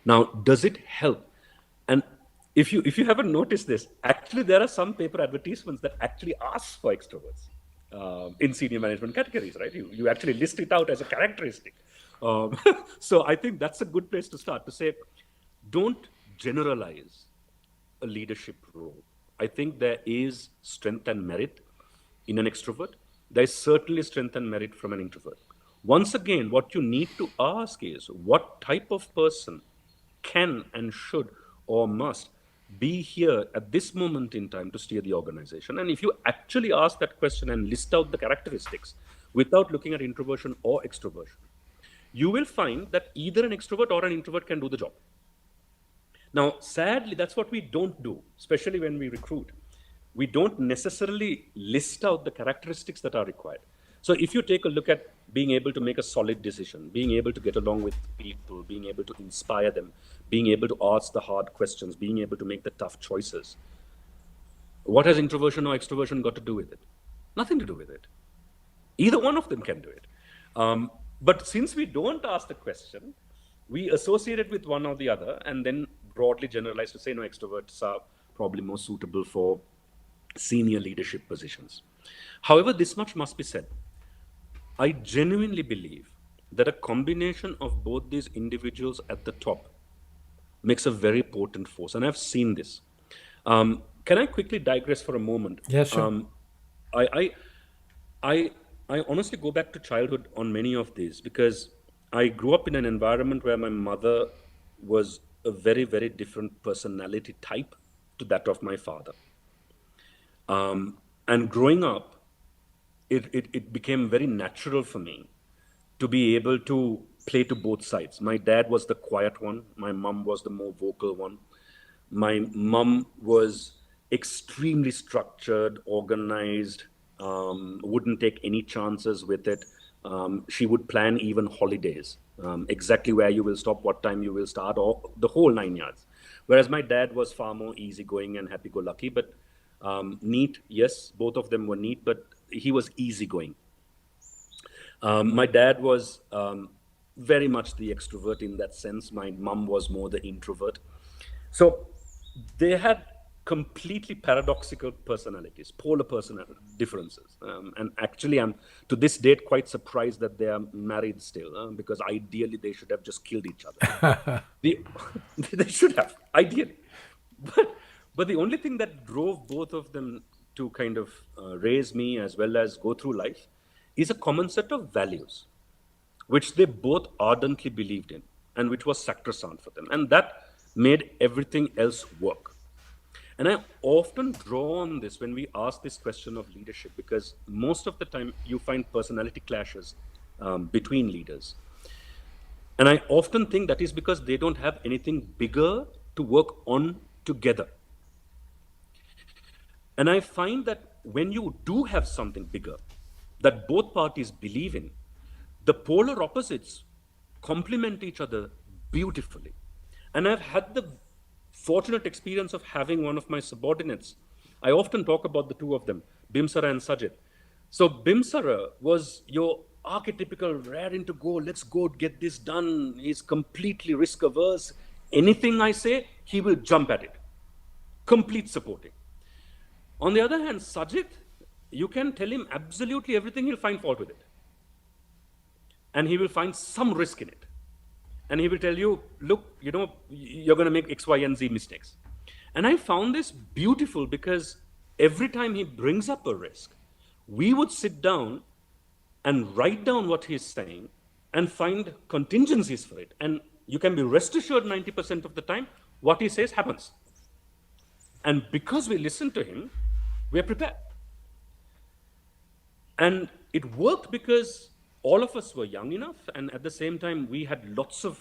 Now, does it help? And if you haven't noticed this, actually there are some paper advertisements that actually ask for extroverts in senior management categories, right? You actually list it out as a characteristic. So I think that's a good place to start, to say, don't generalize a leadership role. I think there is strength and merit in an extrovert. There is certainly strength and merit from an introvert. Once again, what you need to ask is, what type of person can and should or must be here at this moment in time to steer the organization? And if you actually ask that question and list out the characteristics without looking at introversion or extroversion, you will find that either an extrovert or an introvert can do the job. Now, sadly, that's what we don't do, especially when we recruit. We don't necessarily list out the characteristics that are required. So if you take a look at being able to make a solid decision, being able to get along with people, being able to inspire them, being able to ask the hard questions, being able to make the tough choices, what has introversion or extroversion got to do with it? Nothing to do with it. Either one of them can do it. But since we don't ask the question, we associate it with one or the other and then broadly generalize to say, no, extroverts are probably more suitable for senior leadership positions. However, this much must be said. I genuinely believe that a combination of both these individuals at the top makes a very potent force. And I've seen this. Can I quickly digress for a moment? Yeah, sure. I honestly go back to childhood on many of these because I grew up in an environment where my mother was a very, very different personality type to that of my father. And growing up, it became very natural for me to be able to play to both sides. My dad was the quiet one. My mom was the more vocal one. My mom was extremely structured, organized, wouldn't take any chances with it. She would plan even holidays, exactly where you will stop, what time you will start, or the whole 9 yards. Whereas my dad was far more easygoing and happy-go-lucky, but neat, yes, both of them were neat, but he was easygoing. My dad was very much the extrovert in that sense. My mom was more the introvert. So they had completely paradoxical personalities, polar personality differences. And actually, I'm to this date quite surprised that they are married still, because ideally they should have just killed each other. They should have, ideally. But the only thing that drove both of them to kind of raise me as well as go through life is a common set of values, which they both ardently believed in and which was sacrosanct for them. And that made everything else work. And I often draw on this when we ask this question of leadership, because most of the time you find personality clashes between leaders. And I often think that is because they don't have anything bigger to work on together. And I find that when you do have something bigger that both parties believe in, the polar opposites complement each other beautifully. And I've had the fortunate experience of having one of my subordinates. I often talk about the two of them, Bimsara and Sajid. So Bimsara was your archetypical raring to go, let's go get this done. He's completely risk averse. Anything I say, he will jump at it. Complete supporting. On the other hand, Sajid, you can tell him absolutely everything, he'll find fault with it. And he will find some risk in it. And he will tell you, look, you're going to make X, Y, and Z mistakes. And I found this beautiful because every time he brings up a risk, we would sit down and write down what he's saying and find contingencies for it. And you can be rest assured 90% of the time, what he says happens. And because we listen to him, we are prepared. And it worked because all of us were young enough, and at the same time, we had lots of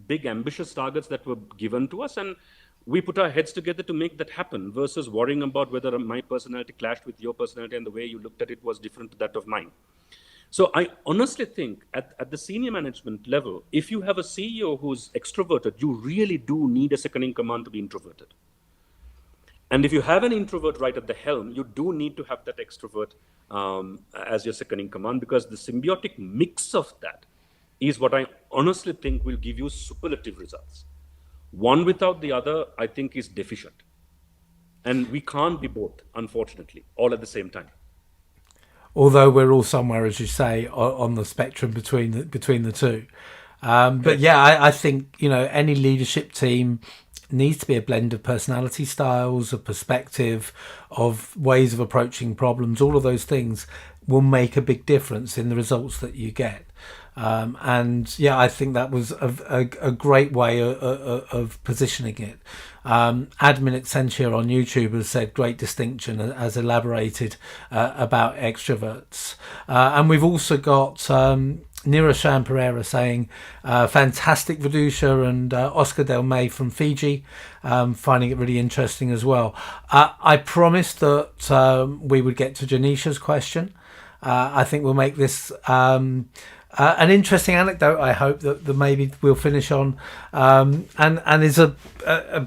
big, ambitious targets that were given to us, and we put our heads together to make that happen versus worrying about whether my personality clashed with your personality and the way you looked at it was different to that of mine. So I honestly think at the senior management level, if you have a CEO who's extroverted, you really do need a second in command to be introverted. And if you have an introvert right at the helm, you do need to have that extrovert as your second in command, because the symbiotic mix of that is what I honestly think will give you superlative results. One without the other, I think, is deficient. And we can't be both, unfortunately, all at the same time. Although we're all somewhere, as you say, on the spectrum between the two. But yeah, I think, any leadership team needs to be a blend of personality styles, of perspective, of ways of approaching problems. All of those things will make a big difference in the results that you get. And yeah, I think that was a great way of positioning it. Admin Accenture on YouTube has said great distinction, has elaborated about extroverts. And we've also got Niroshan Pereira saying fantastic Vidusha, and Oscar Del May from Fiji finding it really interesting as well. I promised that we would get to Janisha's question. I think we'll make this an interesting anecdote, I hope, that maybe we'll finish on, and is a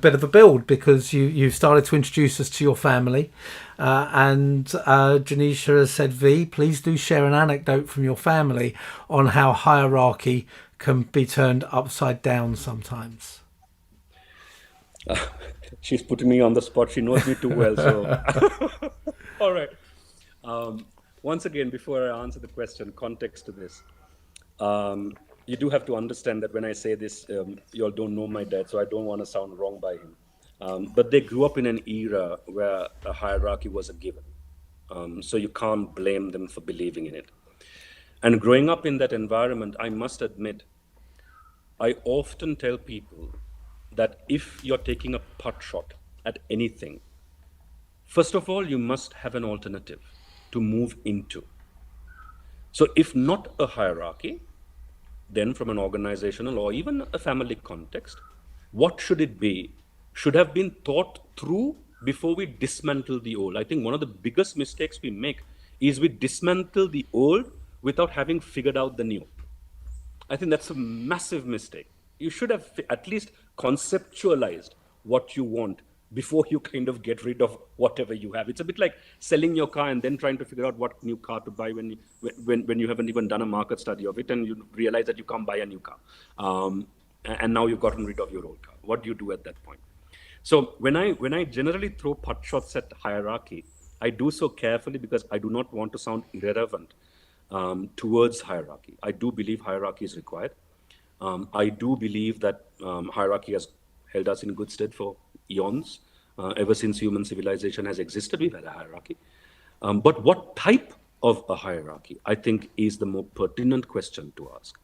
bit of a build, because you started to introduce us to your family, and Janisha has said, V, please do share an anecdote from your family on how hierarchy can be turned upside down sometimes. She's putting me on the spot. She knows me too well. So, all right. Once again, before I answer the question, context to this. You do have to understand that when I say this, you all don't know my dad, so I don't want to sound wrong by him. But they grew up in an era where a hierarchy was a given. So you can't blame them for believing in it. And growing up in that environment, I must admit, I often tell people that if you're taking a putt shot at anything, first of all, you must have an alternative to move into. So if not a hierarchy, then from an organizational or even a family context, what should it be? Should have been thought through before we dismantle the old. I think one of the biggest mistakes we make is we dismantle the old without having figured out the new. I think that's a massive mistake. You should have at least conceptualized what you want before you kind of get rid of whatever you have. It's a bit like selling your car and then trying to figure out what new car to buy when you haven't even done a market study of it, and you realize that you can't buy a new car. And now you've gotten rid of your old car. What do you do at that point? So when I generally throw putt shots at hierarchy, I do so carefully because I do not want to sound irrelevant towards hierarchy. I do believe hierarchy is required. I do believe that hierarchy has held us in good stead for eons. Ever since human civilization has existed, we've had a hierarchy. But what type of a hierarchy, I think, is the more pertinent question to ask.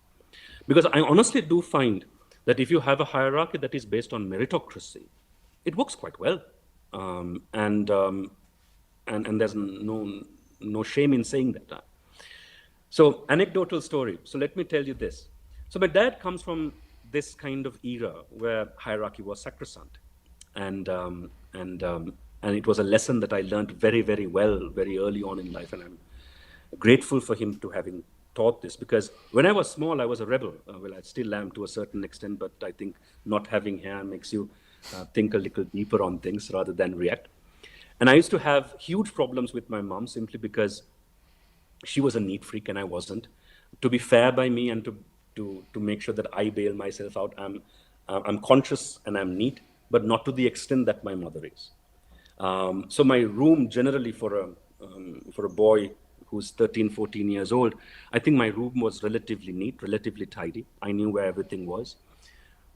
Because I honestly do find that if you have a hierarchy that is based on meritocracy, it works quite well. And there's no shame in saying that. So anecdotal story. So let me tell you this. So my dad comes from this kind of era where hierarchy was sacrosanct. And it was a lesson that I learned very, very well, very early on in life. And I'm grateful for him to having taught this, because when I was small, I was a rebel. Well, I still am to a certain extent, but I think not having hair makes you think a little deeper on things rather than react. And I used to have huge problems with my mom simply because she was a neat freak and I wasn't. To be fair by me and to make sure that I bail myself out, I'm conscious and I'm neat, but not to the extent that my mother is. So my room generally for a boy who's 13, 14 years old, I think my room was relatively neat, relatively tidy. I knew where everything was.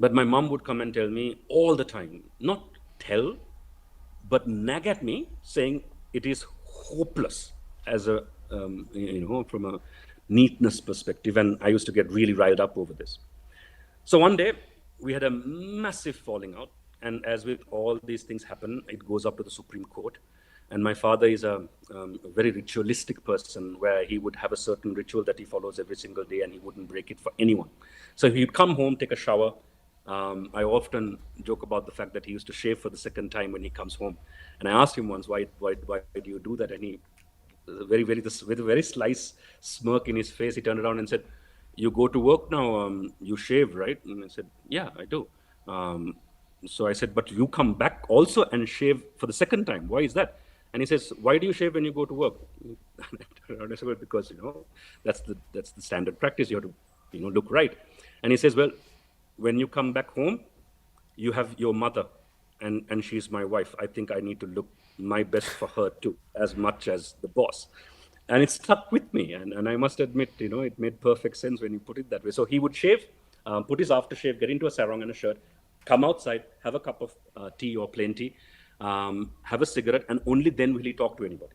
But my mom would come and tell me all the time, not tell, but nag at me, saying it is hopeless as a, from a neatness perspective. And I used to get really riled up over this. So one day we had a massive falling out. And as with all these things happen, it goes up to the Supreme Court. And my father is a very ritualistic person, where he would have a certain ritual that he follows every single day, and he wouldn't break it for anyone. So he'd come home, take a shower. I often joke about the fact that he used to shave for the second time when he comes home. And I asked him once, why do you do that? And he, with a very sly smirk in his face, he turned around and said, "You go to work now, you shave, right?" And I said, "Yeah, I do." So I said, "But you come back also and shave for the second time. Why is that?" And he says, "Why do you shave when you go to work?" And I said, "Well, because that's the standard practice. You have to look right." And he says, "Well, when you come back home, you have your mother, and she's my wife. I think I need to look my best for her too, as much as the boss." And it stuck with me, and I must admit, it made perfect sense when you put it that way. So he would shave, put his aftershave, get into a sarong and a shirt, come outside, have a cup of tea or plain tea, have a cigarette, and only then will he talk to anybody.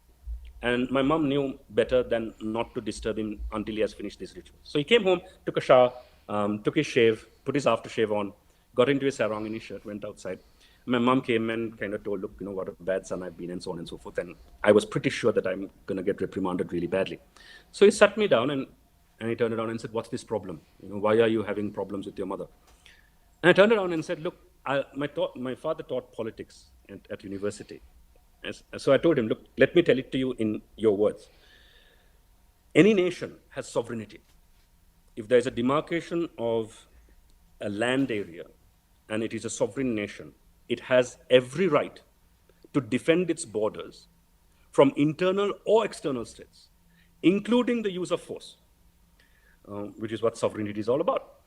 And my mom knew better than not to disturb him until he has finished this ritual. So he came home, took a shower, took his shave, put his aftershave on, got into his sarong and his shirt, went outside. My mom came and kind of told, "Look, what a bad son I've been," and so on and so forth. And I was pretty sure that I'm going to get reprimanded really badly. So he sat me down and he turned around and said, "What's this problem? Why are you having problems with your mother?" And I turned around and said, "Look, my father taught politics at university." So I told him, "Look, let me tell it to you in your words. Any nation has sovereignty. If there's a demarcation of a land area and it is a sovereign nation, it has every right to defend its borders from internal or external threats, including the use of force, which is what sovereignty is all about."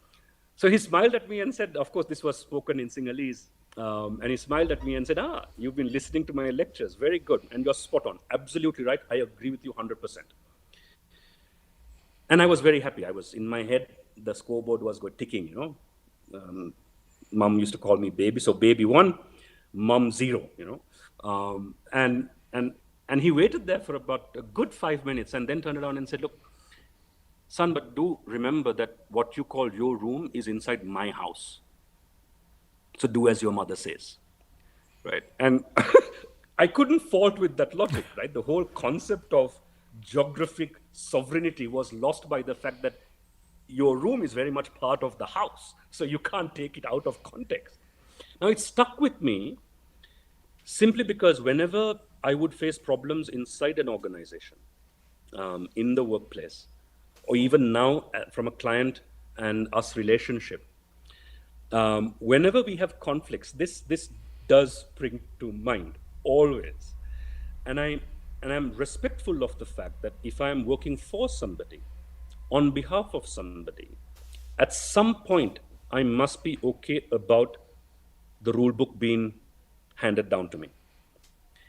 So he smiled at me and said, of course, this was spoken in Sinhalese, and he smiled at me and said, "You've been listening to my lectures. Very good. And you're spot on. Absolutely right. I agree with you 100%. And I was very happy. I was in my head, the scoreboard was ticking, Mom used to call me baby. So baby 1, mom 0, and he waited there for about a good 5 minutes and then turned around and said, "Look, son, but do remember that what you call your room is inside my house. So do as your mother says," right? And I couldn't fault with that logic, right? The whole concept of geographic sovereignty was lost by the fact that your room is very much part of the house, so you can't take it out of context. Now, it stuck with me simply because whenever I would face problems inside an organization, in the workplace, or even now from a client and us relationship, whenever we have conflicts, this does spring to mind always. And I'm respectful of the fact that if I'm working for somebody, on behalf of somebody, at some point I must be okay about the rule book being handed down to me.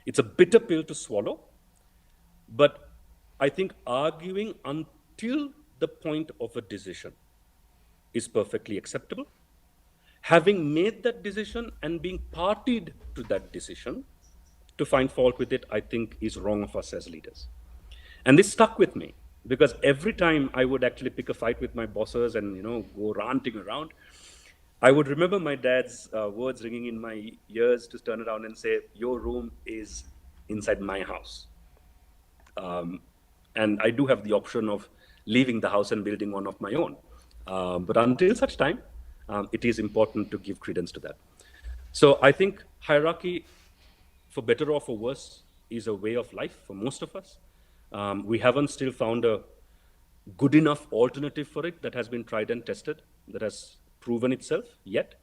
It's a bitter pill to swallow, but I think arguing until the point of a decision is perfectly acceptable. Having made that decision and being partied to that decision, to find fault with it, I think is wrong of us as leaders. And this stuck with me because every time I would actually pick a fight with my bosses and go ranting around, I would remember my dad's words ringing in my ears to turn around and say, "Your room is inside my house." And I do have the option of leaving the house and building one of my own. But until such time, it is important to give credence to that. So I think hierarchy, for better or for worse, is a way of life for most of us. We haven't still found a good enough alternative for it that has been tried and tested, that has proven itself yet.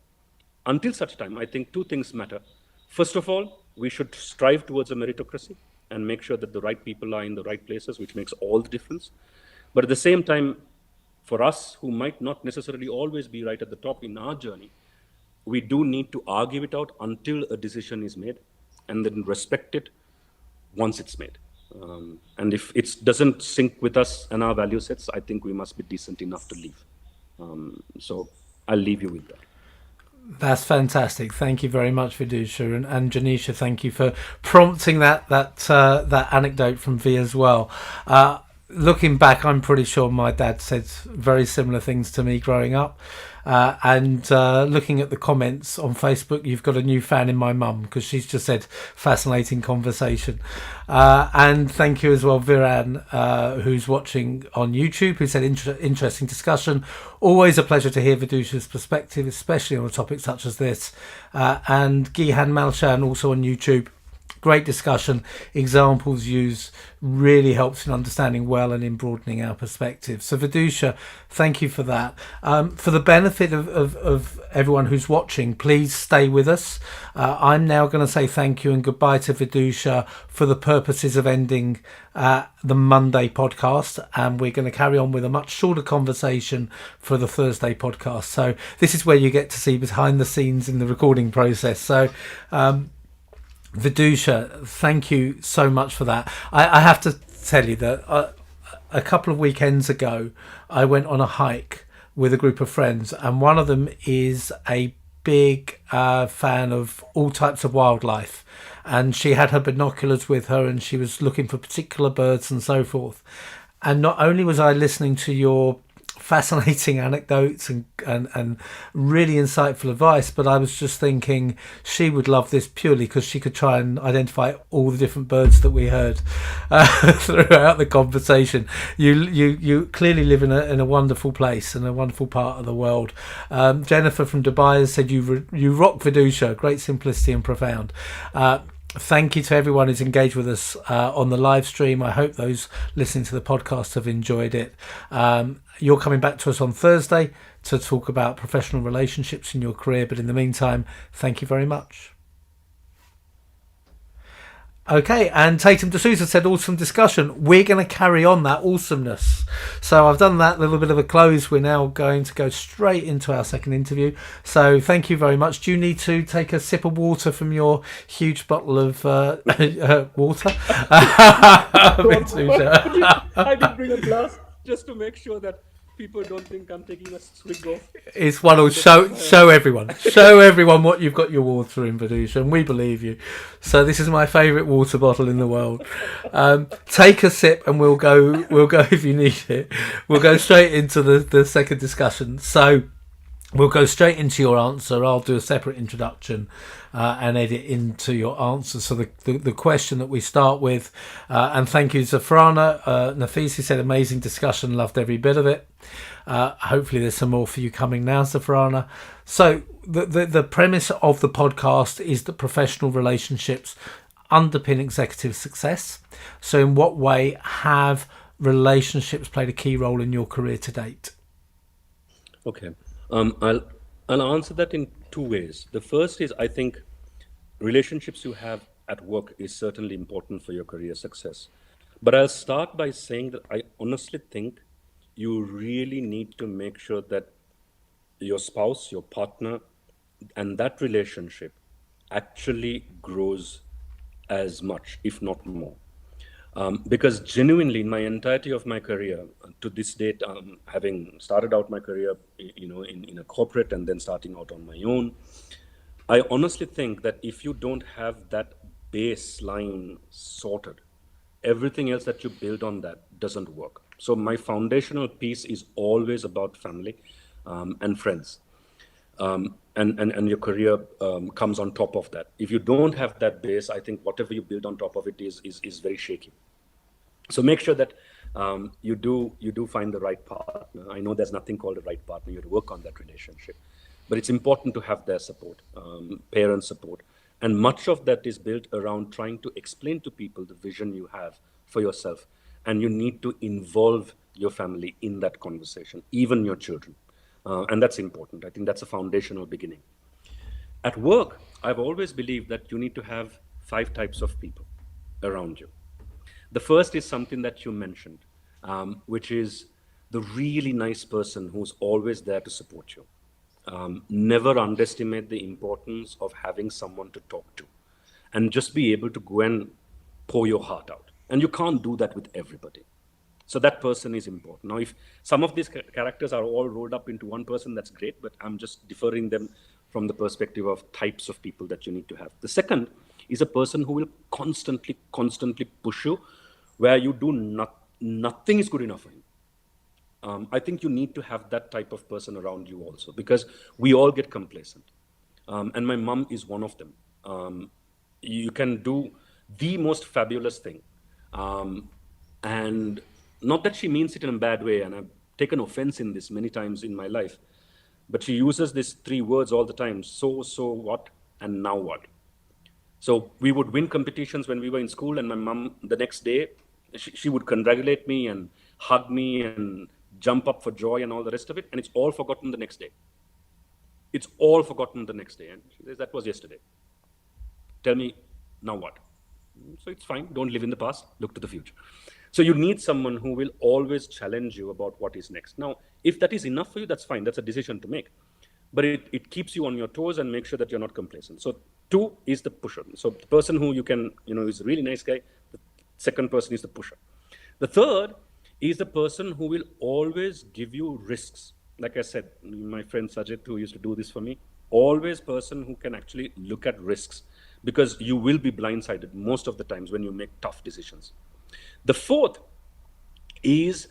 Until such time, I think two things matter. First of all, we should strive towards a meritocracy and make sure that the right people are in the right places, which makes all the difference. But at the same time, for us who might not necessarily always be right at the top in our journey, we do need to argue it out until a decision is made and then respect it once it's made. And if it doesn't sync with us and our value sets, I think we must be decent enough to leave. So I'll leave you with that. That's fantastic. Thank you very much, Vidusha, and Janisha. Thank you for prompting that anecdote from V as well. looking back, I'm pretty sure my dad said very similar things to me growing up. And looking at the comments on Facebook, you've got a new fan in my mum, because she's just said fascinating conversation. And thank you as well, Viran, who's watching on YouTube, who said interesting discussion. Always a pleasure to hear Vidusha's perspective, especially on a topic such as this. And Gihan Malshan, also on YouTube. Great discussion. Examples used really helps in understanding well and in broadening our perspective. So Vidusha, thank you for that. For the benefit of everyone who's watching, please stay with us. I'm now going to say thank you and goodbye to Vidusha for the purposes of ending the Monday podcast, and we're going to carry on with a much shorter conversation for the Thursday podcast. So this is where you get to see behind the scenes in the recording process. So Vidusha, thank you so much for that. I have to tell you that a couple of weekends ago, I went on a hike with a group of friends, and one of them is a big fan of all types of wildlife. And she had her binoculars with her, and she was looking for particular birds and so forth. And not only was I listening to your fascinating anecdotes and really insightful advice, but I was just thinking she would love this purely because she could try and identify all the different birds that we heard throughout the conversation. You clearly live in a wonderful place and a wonderful part of the world. Jennifer from Dubai has said you rock, Vidusha, great simplicity and profound. Thank you to everyone who's engaged with us on the live stream. I hope those listening to the podcast have enjoyed it. You're coming back to us on Thursday to talk about professional relationships in your career. But in the meantime, thank you very much. Okay, and Tatum D'Souza said awesome discussion. We're going to carry on that awesomeness. So I've done that little bit of a close. We're now going to go straight into our second interview. So thank you very much. Do you need to take a sip of water from your huge bottle of water? I did bring a glass just to make sure that people don't think I'm taking a swig off. It's one will show everyone what you've got your water in, Vidusha, and we believe you. So this is my favourite water bottle in the world. Take a sip, and we'll go if you need it. We'll go straight into the second discussion. So we'll go straight into your answer. I'll do a separate introduction and edit into your answer. So the question that we start with, and thank you, Zafrana. Nafisi said, amazing discussion, loved every bit of it. Hopefully there's some more for you coming now, Zafrana. So the premise of the podcast is that professional relationships underpin executive success. So in what way have relationships played a key role in your career to date? Okay. I'll answer that in two ways. The first is, I think relationships you have at work is certainly important for your career success. But I'll start by saying that I honestly think you really need to make sure that your spouse, your partner, and that relationship actually grows as much, if not more. Because genuinely, in my entirety of my career, to this date, having started out my career, in a corporate and then starting out on my own, I honestly think that if you don't have that baseline sorted, everything else that you build on that doesn't work. So my foundational piece is always about family and friends. And your career comes on top of that. If you don't have that base, I think whatever you build on top of it is very shaky. So make sure that you do find the right partner. I know there's nothing called a right partner. You have to work on that relationship, but it's important to have their support, parent support, and much of that is built around trying to explain to people the vision you have for yourself, and you need to involve your family in that conversation, even your children. And that's important. I think that's a foundational beginning. At work, I've always believed that you need to have 5 types of people around you. The first is something that you mentioned, which is the really nice person who's always there to support you. Never underestimate the importance of having someone to talk to and just be able to go and pour your heart out. And you can't do that with everybody. So that person is important. Now, if some of these characters are all rolled up into one person, that's great, but I'm just deferring them from the perspective of types of people that you need to have. The second is a person who will constantly push you where you do nothing is good enough for him. I think you need to have that type of person around you also, because we all get complacent. And my mom is one of them. You can do the most fabulous thing. And not that she means it in a bad way, and I've taken offense in this many times in my life, but she uses these three words all the time: so what, and now what. So we would win competitions when we were in school, and my mom, the next day, she would congratulate me and hug me and jump up for joy and all the rest of it, and it's all forgotten the next day. It's all forgotten the next day. And she says, that was yesterday. Tell me, now what? So it's fine. Don't live in the past. Look to the future. So you need someone who will always challenge you about what is next. Now, if that is enough for you, that's fine. That's a decision to make. But it keeps you on your toes and makes sure that you're not complacent. So 2 is the pusher. So the person who you can, is a really nice guy. The second person is the pusher. The third is the person who will always give you risks. Like I said, my friend Sajid, who used to do this for me, always person who can actually look at risks, because you will be blindsided most of the times when you make tough decisions. The fourth is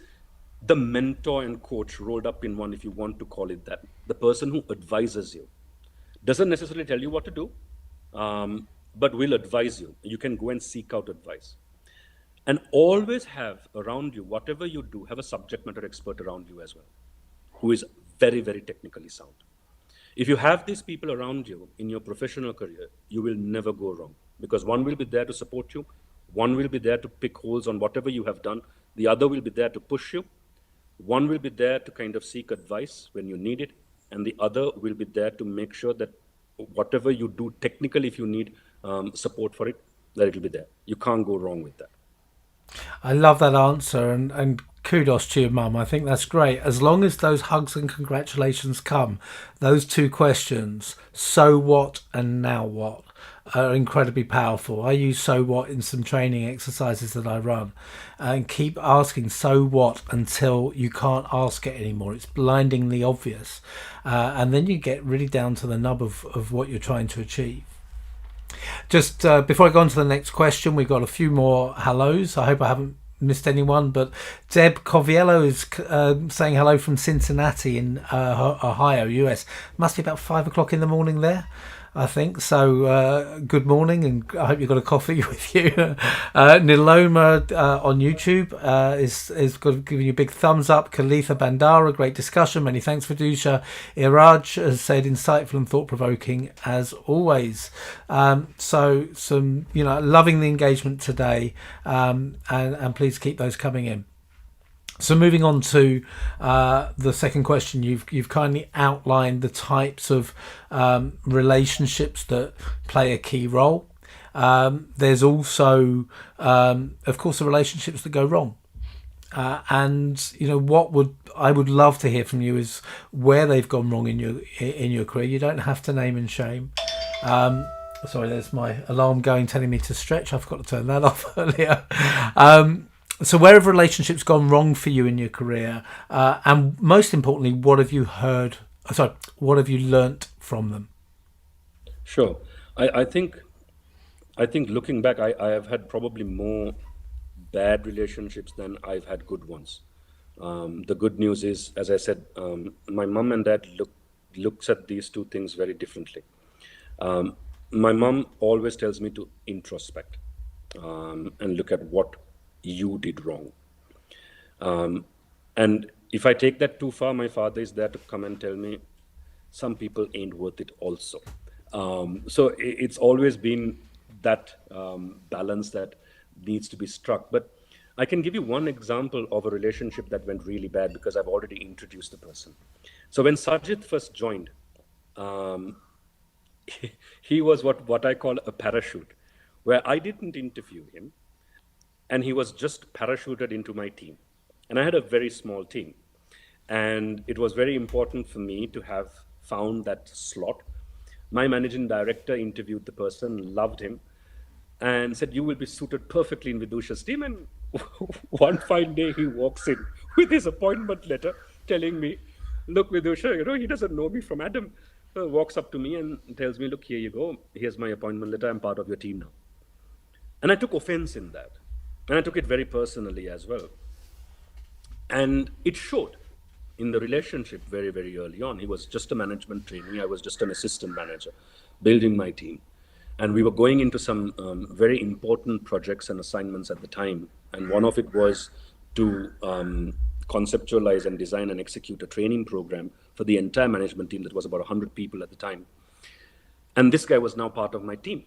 the mentor and coach rolled up in one, if you want to call it that. The person who advises you. Doesn't necessarily tell you what to do, but will advise you. You can go and seek out advice. And always have around you, whatever you do, have a subject matter expert around you as well, who is very, very technically sound. If you have these people around you in your professional career, you will never go wrong, because one will be there to support you, one will be there to pick holes on whatever you have done, the other will be there to push you, one will be there to kind of seek advice when you need it, and the other will be there to make sure that whatever you do technically, if you need support for it, that it will be there. You can't go wrong with that. I love that answer, and kudos to your mum. I think that's great. As long as those hugs and congratulations come, those 2 questions, so what and now what, are incredibly powerful. I use so what in some training exercises that I run, and keep asking so what until you can't ask it anymore. It's blindingly obvious. And then you get really down to the nub of what you're trying to achieve. Just before I go on to the next question, we've got a few more hellos. I hope I haven't missed anyone, but Deb Coviello is saying hello from Cincinnati in Ohio, US. Must be about 5 o'clock in the morning there, I think. So good morning, and I hope you've got a coffee with you. Niloma on YouTube is giving you a big thumbs up. Kalitha Bandara, great discussion. Many thanks, Vidusha. Iraj has said insightful and thought-provoking as always. So some, loving the engagement today, and please keep those coming in. So moving on to the second question, you've kindly outlined the types of relationships that play a key role. There's also, of course, the relationships that go wrong. And what I would love to hear from you is where they've gone wrong in your career. You don't have to name and shame. Sorry, there's my alarm going, telling me to stretch. I forgot to turn that off earlier. So where have relationships gone wrong for you in your career? And most importantly, what have you what have you learnt from them? Sure. I think looking back, I have had probably more bad relationships than I've had good ones. The good news is, as I said, my mum and dad looks at these 2 things very differently. My mum always tells me to introspect and look at what you did wrong. And if I take that too far, my father is there to come and tell me some people ain't worth it also. So it's always been that balance that needs to be struck. But I can give you one example of a relationship that went really bad, because I've already introduced the person. So when Sajid first joined, he was what I call a parachute, where I didn't interview him, and he was just parachuted into my team. And I had a very small team. And it was very important for me to have found that slot. My managing director interviewed the person, loved him, and said, you will be suited perfectly in Vidusha's team. And one fine day he walks in with his appointment letter telling me, look, Vidusha, he doesn't know me from Adam. Walks up to me and tells me, look, here you go. Here's my appointment letter. I'm part of your team now. And I took offense in that. And I took it very personally as well. And it showed in the relationship very, very early on. He was just a management trainee. I was just an assistant manager building my team. And we were going into some very important projects and assignments at the time. And one of it was to conceptualize and design and execute a training program for the entire management team that was about 100 people at the time. And this guy was now part of my team.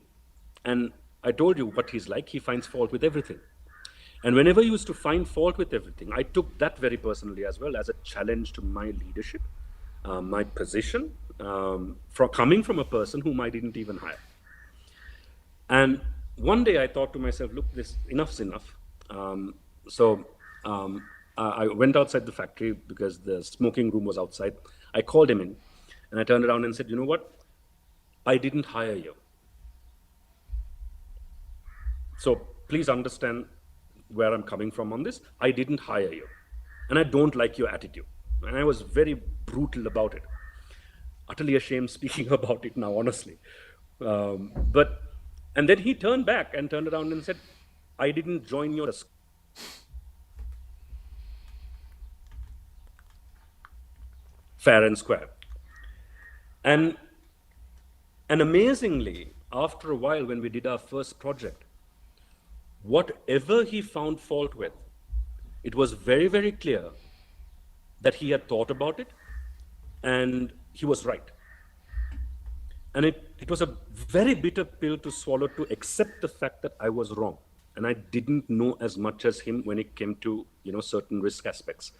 And I told you what he's like. He finds fault with everything. And whenever he used to find fault with everything, I took that very personally as well as a challenge to my leadership, my position, coming from a person whom I didn't even hire. And one day I thought to myself, look, enough's enough. I went outside the factory because the smoking room was outside. I called him in and I turned around and said, you know what? I didn't hire you. So please understand where I'm coming from on this. I didn't hire you. And I don't like your attitude. And I was very brutal about it. Utterly ashamed speaking about it now, honestly. And then he turned back and turned around and said, I didn't join your fair and square. And amazingly, after a while, when we did our first project, whatever he found fault with, it was very, very clear that he had thought about it and he was right. And it was a very bitter pill to swallow, to accept the fact that I was wrong. And I didn't know as much as him when it came to, certain risk aspects.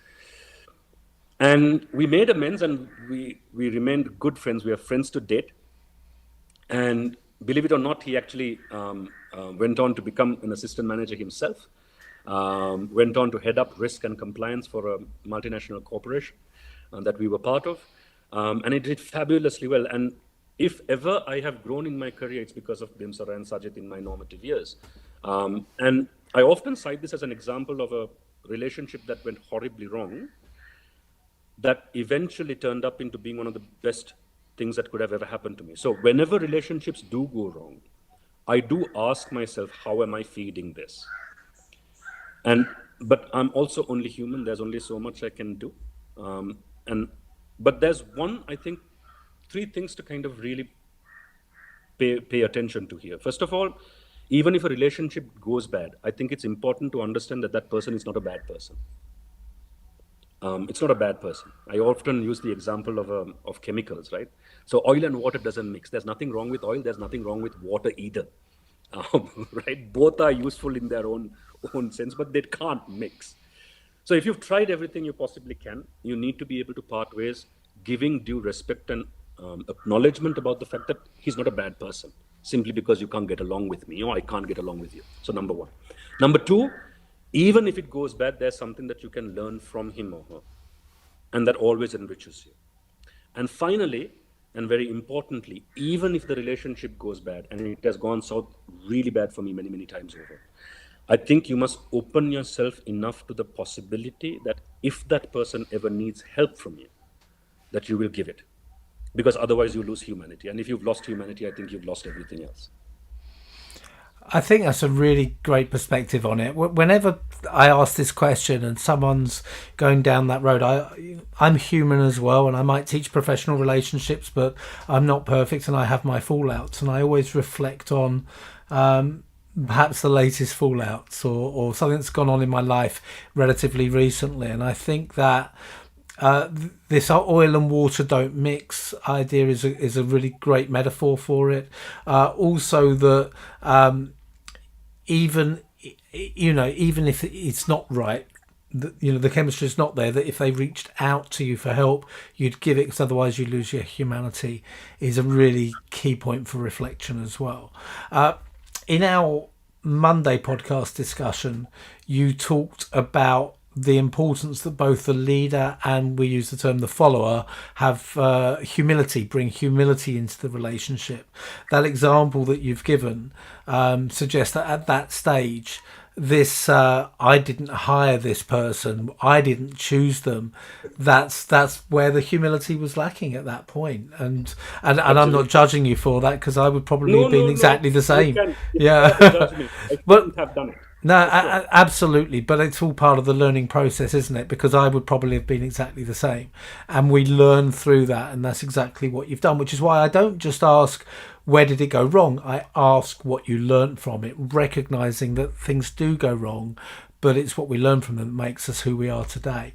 And we made amends and we remained good friends. We are friends to date. And believe it or not, he actually went on to become an assistant manager himself, went on to head up risk and compliance for a multinational corporation that we were part of. And it did fabulously well. And if ever I have grown in my career, it's because of Bimsara and Sajid in my normative years. And I often cite this as an example of a relationship that went horribly wrong, that eventually turned up into being one of the best things that could have ever happened to me. So whenever relationships do go wrong, I do ask myself, how am I feeding this? But I'm also only human. There's only so much I can do. But there's I think, 3 things to kind of really pay attention to here. First of all, even if a relationship goes bad, I think it's important to understand that person is not a bad person. It's not a bad person. I often use the example of chemicals, right? So oil and water doesn't mix. There's nothing wrong with oil. There's nothing wrong with water either, right? Both are useful in their own sense, but they can't mix. So if you've tried everything you possibly can, you need to be able to part ways, giving due respect and acknowledgement about the fact that he's not a bad person, simply because you can't get along with me or I can't get along with you. So number 1. Number 2, even if it goes bad, there's something that you can learn from him or her, and that always enriches you. And finally, and very importantly, even if the relationship goes bad, and it has gone south really bad for me many, many times over, I think you must open yourself enough to the possibility that if that person ever needs help from you, that you will give it. Because otherwise you lose humanity. And if you've lost humanity, I think you've lost everything else. I think that's a really great perspective on it. Whenever I ask this question and someone's going down that road, I'm human as well, and I might teach professional relationships, but I'm not perfect and I have my fallouts. And I always reflect on perhaps the latest fallouts or something that's gone on in my life relatively recently. And I think that this oil and water don't mix idea is a really great metaphor for it. Also that even if it's not right, the chemistry is not there, that if they reached out to you for help, you'd give it, because otherwise you lose your humanity, is a really key point for reflection as well. In our Monday podcast discussion, you talked about the importance that both the leader and, we use the term, the follower, have humility, bring humility into the relationship. That example that you've given suggests that at that stage, this I didn't hire this person, I didn't choose them, that's where the humility was lacking at that point. And I'm not judging you for that, because I would probably have been exactly the same. You judge me. I couldn't have done it. No, for sure. absolutely, but it's all part of the learning process, isn't it? Because I would probably have been exactly the same, and we learn through that, and that's exactly what you've done. Which is why I don't just ask where did it go wrong. I ask what you learned from it, recognizing that things do go wrong, but it's what we learn from them that makes us who we are today.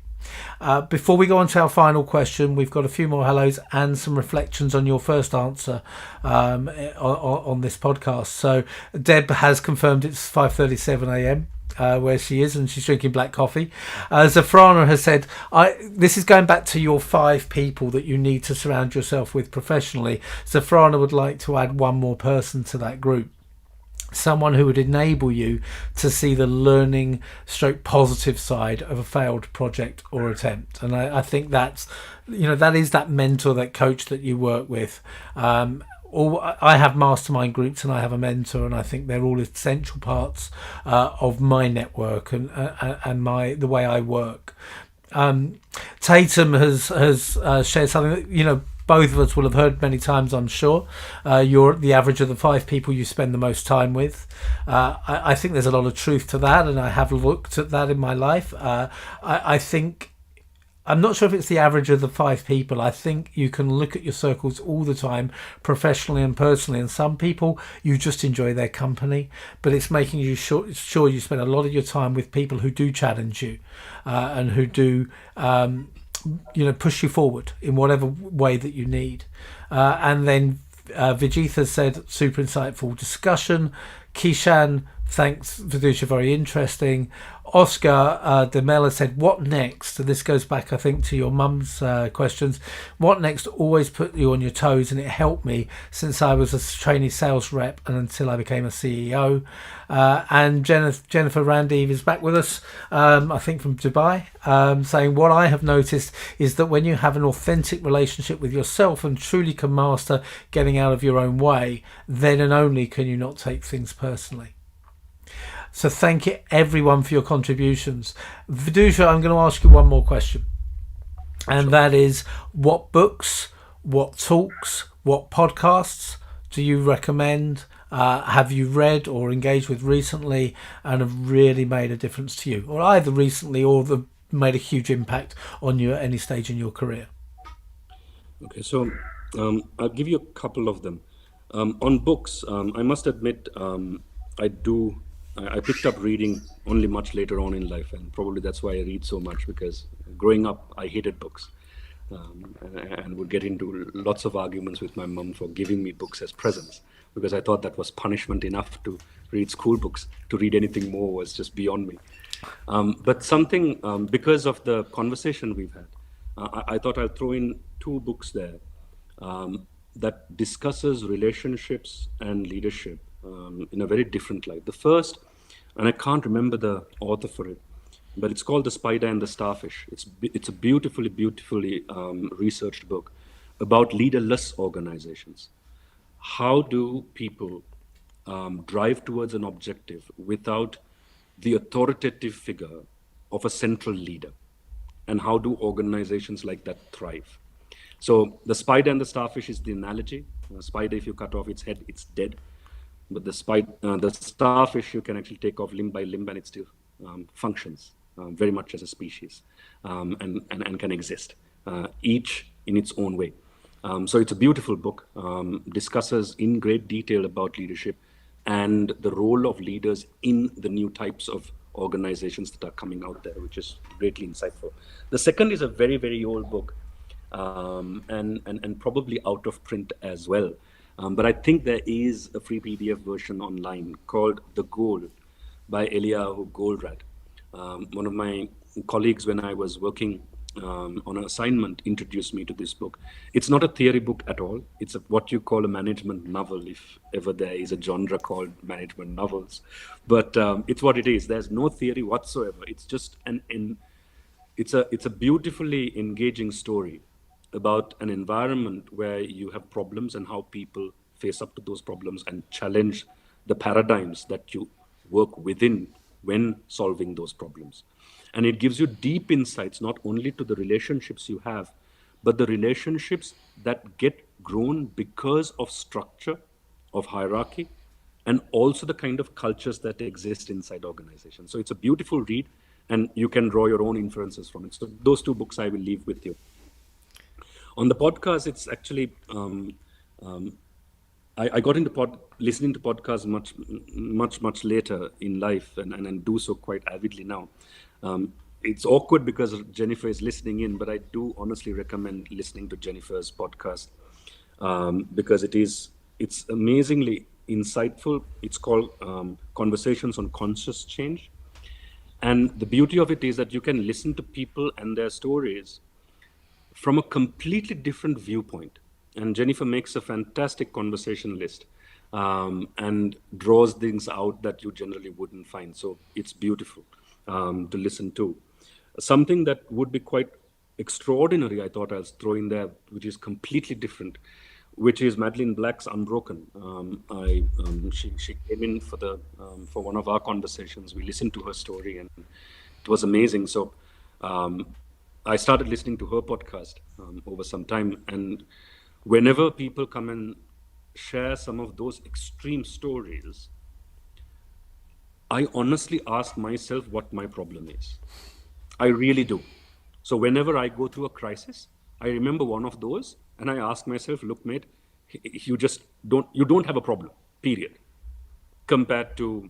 Before we go on to our final question, we've got a few more hellos and some reflections on your first answer on this podcast. So Deb has confirmed it's 5:37 a.m. Where she is, and she's drinking black coffee. Zafrana has said, this is going back to your 5 people that you need to surround yourself with professionally. Zafrana would like to add one more person to that group, someone who would enable you to see the learning stroke positive side of a failed project or attempt. And I think that's, that is that mentor, that coach that you work with. I have mastermind groups and I have a mentor, and I think they're all essential parts of my network and the way I work. Tatum has shared something that both of us will have heard many times, I'm sure. You're the average of the 5 people you spend the most time with. I think there's a lot of truth to that, and I have looked at that in my life. I think, I'm not sure if it's the average of the 5 people. I think you can look at your circles all the time, professionally and personally, and some people you just enjoy their company, but it's making you sure you spend a lot of your time with people who do challenge you and who do push you forward in whatever way that you need. And then Vijitha said, super insightful discussion. Kishan, thanks, Vidusha, very interesting. Oscar Demella said, what next? So this goes back, I think, to your mum's questions. What next always put you on your toes, and it helped me since I was a trainee sales rep and until I became a CEO. And Jennifer Randive is back with us, I think from Dubai, saying, what I have noticed is that when you have an authentic relationship with yourself and truly can master getting out of your own way, then and only can you not take things personally. So thank you everyone for your contributions. Vidusha, I'm going to ask you one more question. And sure. That is, what books, what talks, what podcasts do you recommend? Have you read or engaged with recently and have really made a difference to you? Or either recently or made a huge impact on you at any stage in your career? Okay, so I'll give you a couple of them. On books, I must admit, I picked up reading only much later on in life, and probably that's why I read so much, because growing up, I hated books and would get into lots of arguments with my mum for giving me books as presents, because I thought that was punishment enough to read school books. To read anything more was just beyond me. But something, because of the conversation we've had, I thought I'll throw in 2 books there that discusses relationships and leadership in a very different light. The first, and I can't remember the author for it, but it's called The Spider and the Starfish. It's a beautifully researched book about leaderless organizations. How do people drive towards an objective without the authoritative figure of a central leader? And how do organizations like that thrive? So the spider and the starfish is the analogy. The spider, if you cut off its head, it's dead. But the starfish, you can actually take off limb by limb, and it still functions very much as a species and can exist, each in its own way. So it's a beautiful book, discusses in great detail about leadership and the role of leaders in the new types of organizations that are coming out there, which is greatly insightful. The second is a very old book, and probably out of print as well. But I think there is a free PDF version online called The Goal by Eliyahu Goldratt. One of my colleagues, when I was working on an assignment, introduced me to this book. It's not a theory book at all. It's what you call a management novel, if ever there is a genre called management novels. But it's what it is. There's no theory whatsoever. It's just it's a beautifully engaging story about an environment where you have problems and how people face up to those problems and challenge the paradigms that you work within when solving those problems. And it gives you deep insights, not only to the relationships you have, but the relationships that get grown because of structure, of hierarchy, and also the kind of cultures that exist inside organizations. So it's a beautiful read, and you can draw your own inferences from it. So those two books I will leave with you. On the podcast, it's actually I got into listening to podcasts much later in life, and do so quite avidly now. It's awkward because Jennifer is listening in, but I do honestly recommend listening to Jennifer's podcast because it's amazingly insightful. It's called Conversations on Conscious Change. And the beauty of it is that you can listen to people and their stories from a completely different viewpoint. And Jennifer makes a fantastic conversationalist and draws things out that you generally wouldn't find. So it's beautiful to listen to. Something that would be quite extraordinary, I thought I'll throw in there, which is completely different, which is Madeline Black's Unbroken. She came in for one of our conversations. We listened to her story, and it was amazing. So I started listening to her podcast over some time, and whenever people come and share some of those extreme stories, I honestly ask myself what my problem is. I really do. So whenever I go through a crisis, I remember one of those, and I ask myself, look, mate, you don't have a problem, period. Compared to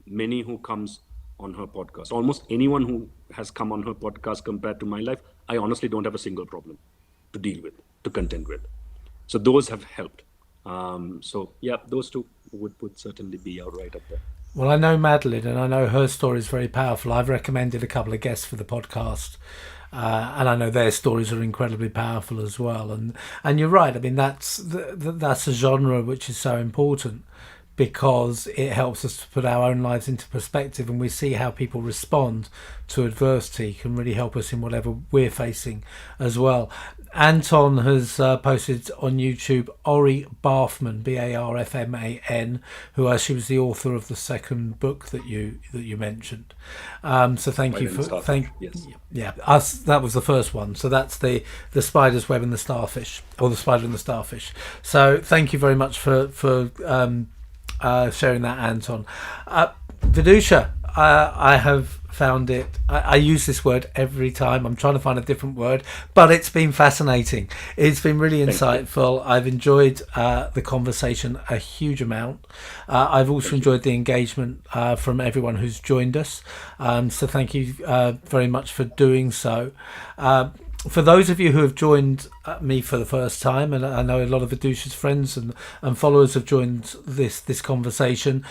many who comes on her podcast. Almost anyone who has come on her podcast compared to my life, I honestly don't have a single problem to deal with, to contend with. So those have helped. So yeah, those two would certainly be out right up there. Well, I know Madeline, and I know her story is very powerful. I've recommended a couple of guests for the podcast, and I know their stories are incredibly powerful as well. And you're right. I mean, that's a genre which is so important because it helps us to put our own lives into perspective, and we see how people respond to adversity can really help us in whatever we're facing as well. Anton has posted on YouTube Ori Barfman, Barfman, who she was the author of the second book that you mentioned. So thank you for yes. Yeah, that was the first one. So that's the Spider's Web and the Starfish, or the Spider and the Starfish. So thank you very much for sharing that, Anton. Vidusha, I have found it. I use this word every time. I'm trying to find a different word, but it's been fascinating. It's been really insightful. I've enjoyed the conversation a huge amount. I've also enjoyed the engagement from everyone who's joined us. So thank you very much for doing so. For those of you who have joined me for the first time, and I know a lot of Vidusha's friends and followers have joined this conversation,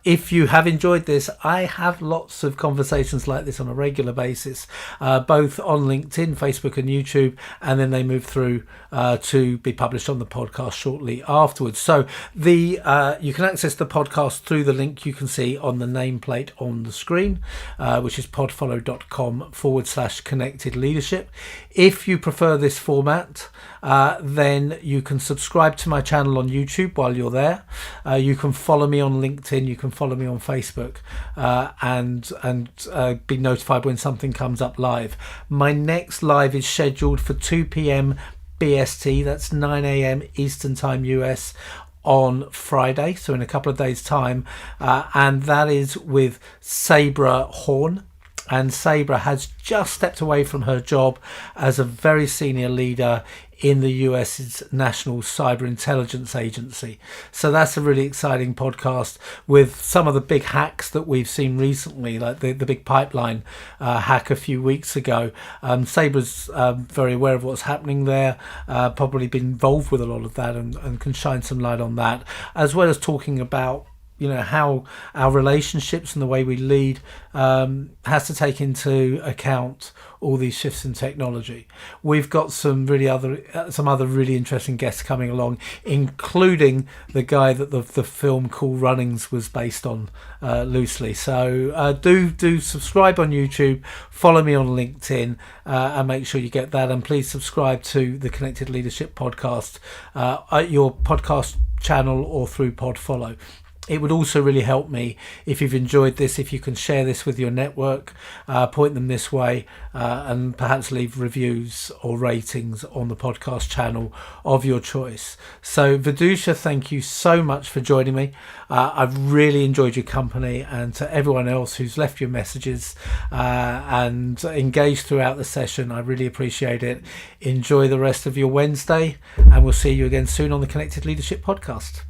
if you have enjoyed this, I have lots of conversations like this on a regular basis, both on LinkedIn, Facebook and YouTube, and then they move through to be published on the podcast shortly afterwards. So you can access the podcast through the link you can see on the nameplate on the screen, which is podfollow.com/connected leadership. If you prefer this format, then you can subscribe to my channel on YouTube while you're there. You can follow me on LinkedIn. You can follow me on Facebook, and be notified when something comes up live. My next live is scheduled for 2 p.m. BST. That's 9 a.m. Eastern Time US on Friday, so in a couple of days' time, and that is with Sabra Horn. And Sabra has just stepped away from her job as a very senior leader in the US's National Cyber Intelligence Agency. So that's a really exciting podcast with some of the big hacks that we've seen recently, like the big pipeline hack a few weeks ago. Sabra's very aware of what's happening there, probably been involved with a lot of that and can shine some light on that, as well as talking about how our relationships and the way we lead has to take into account all these shifts in technology. We've got some other really interesting guests coming along, including the guy that the film Cool Runnings was based on loosely. So do subscribe on YouTube, follow me on LinkedIn, and make sure you get that. And please subscribe to the Connected Leadership podcast at your podcast channel or through Podfollow. It would also really help me if you've enjoyed this, if you can share this with your network, point them this way, and perhaps leave reviews or ratings on the podcast channel of your choice. So Vidusha, thank you so much for joining me. I've really enjoyed your company, and to everyone else who's left your messages and engaged throughout the session, I really appreciate it. Enjoy the rest of your Wednesday, and we'll see you again soon on the Connected Leadership Podcast.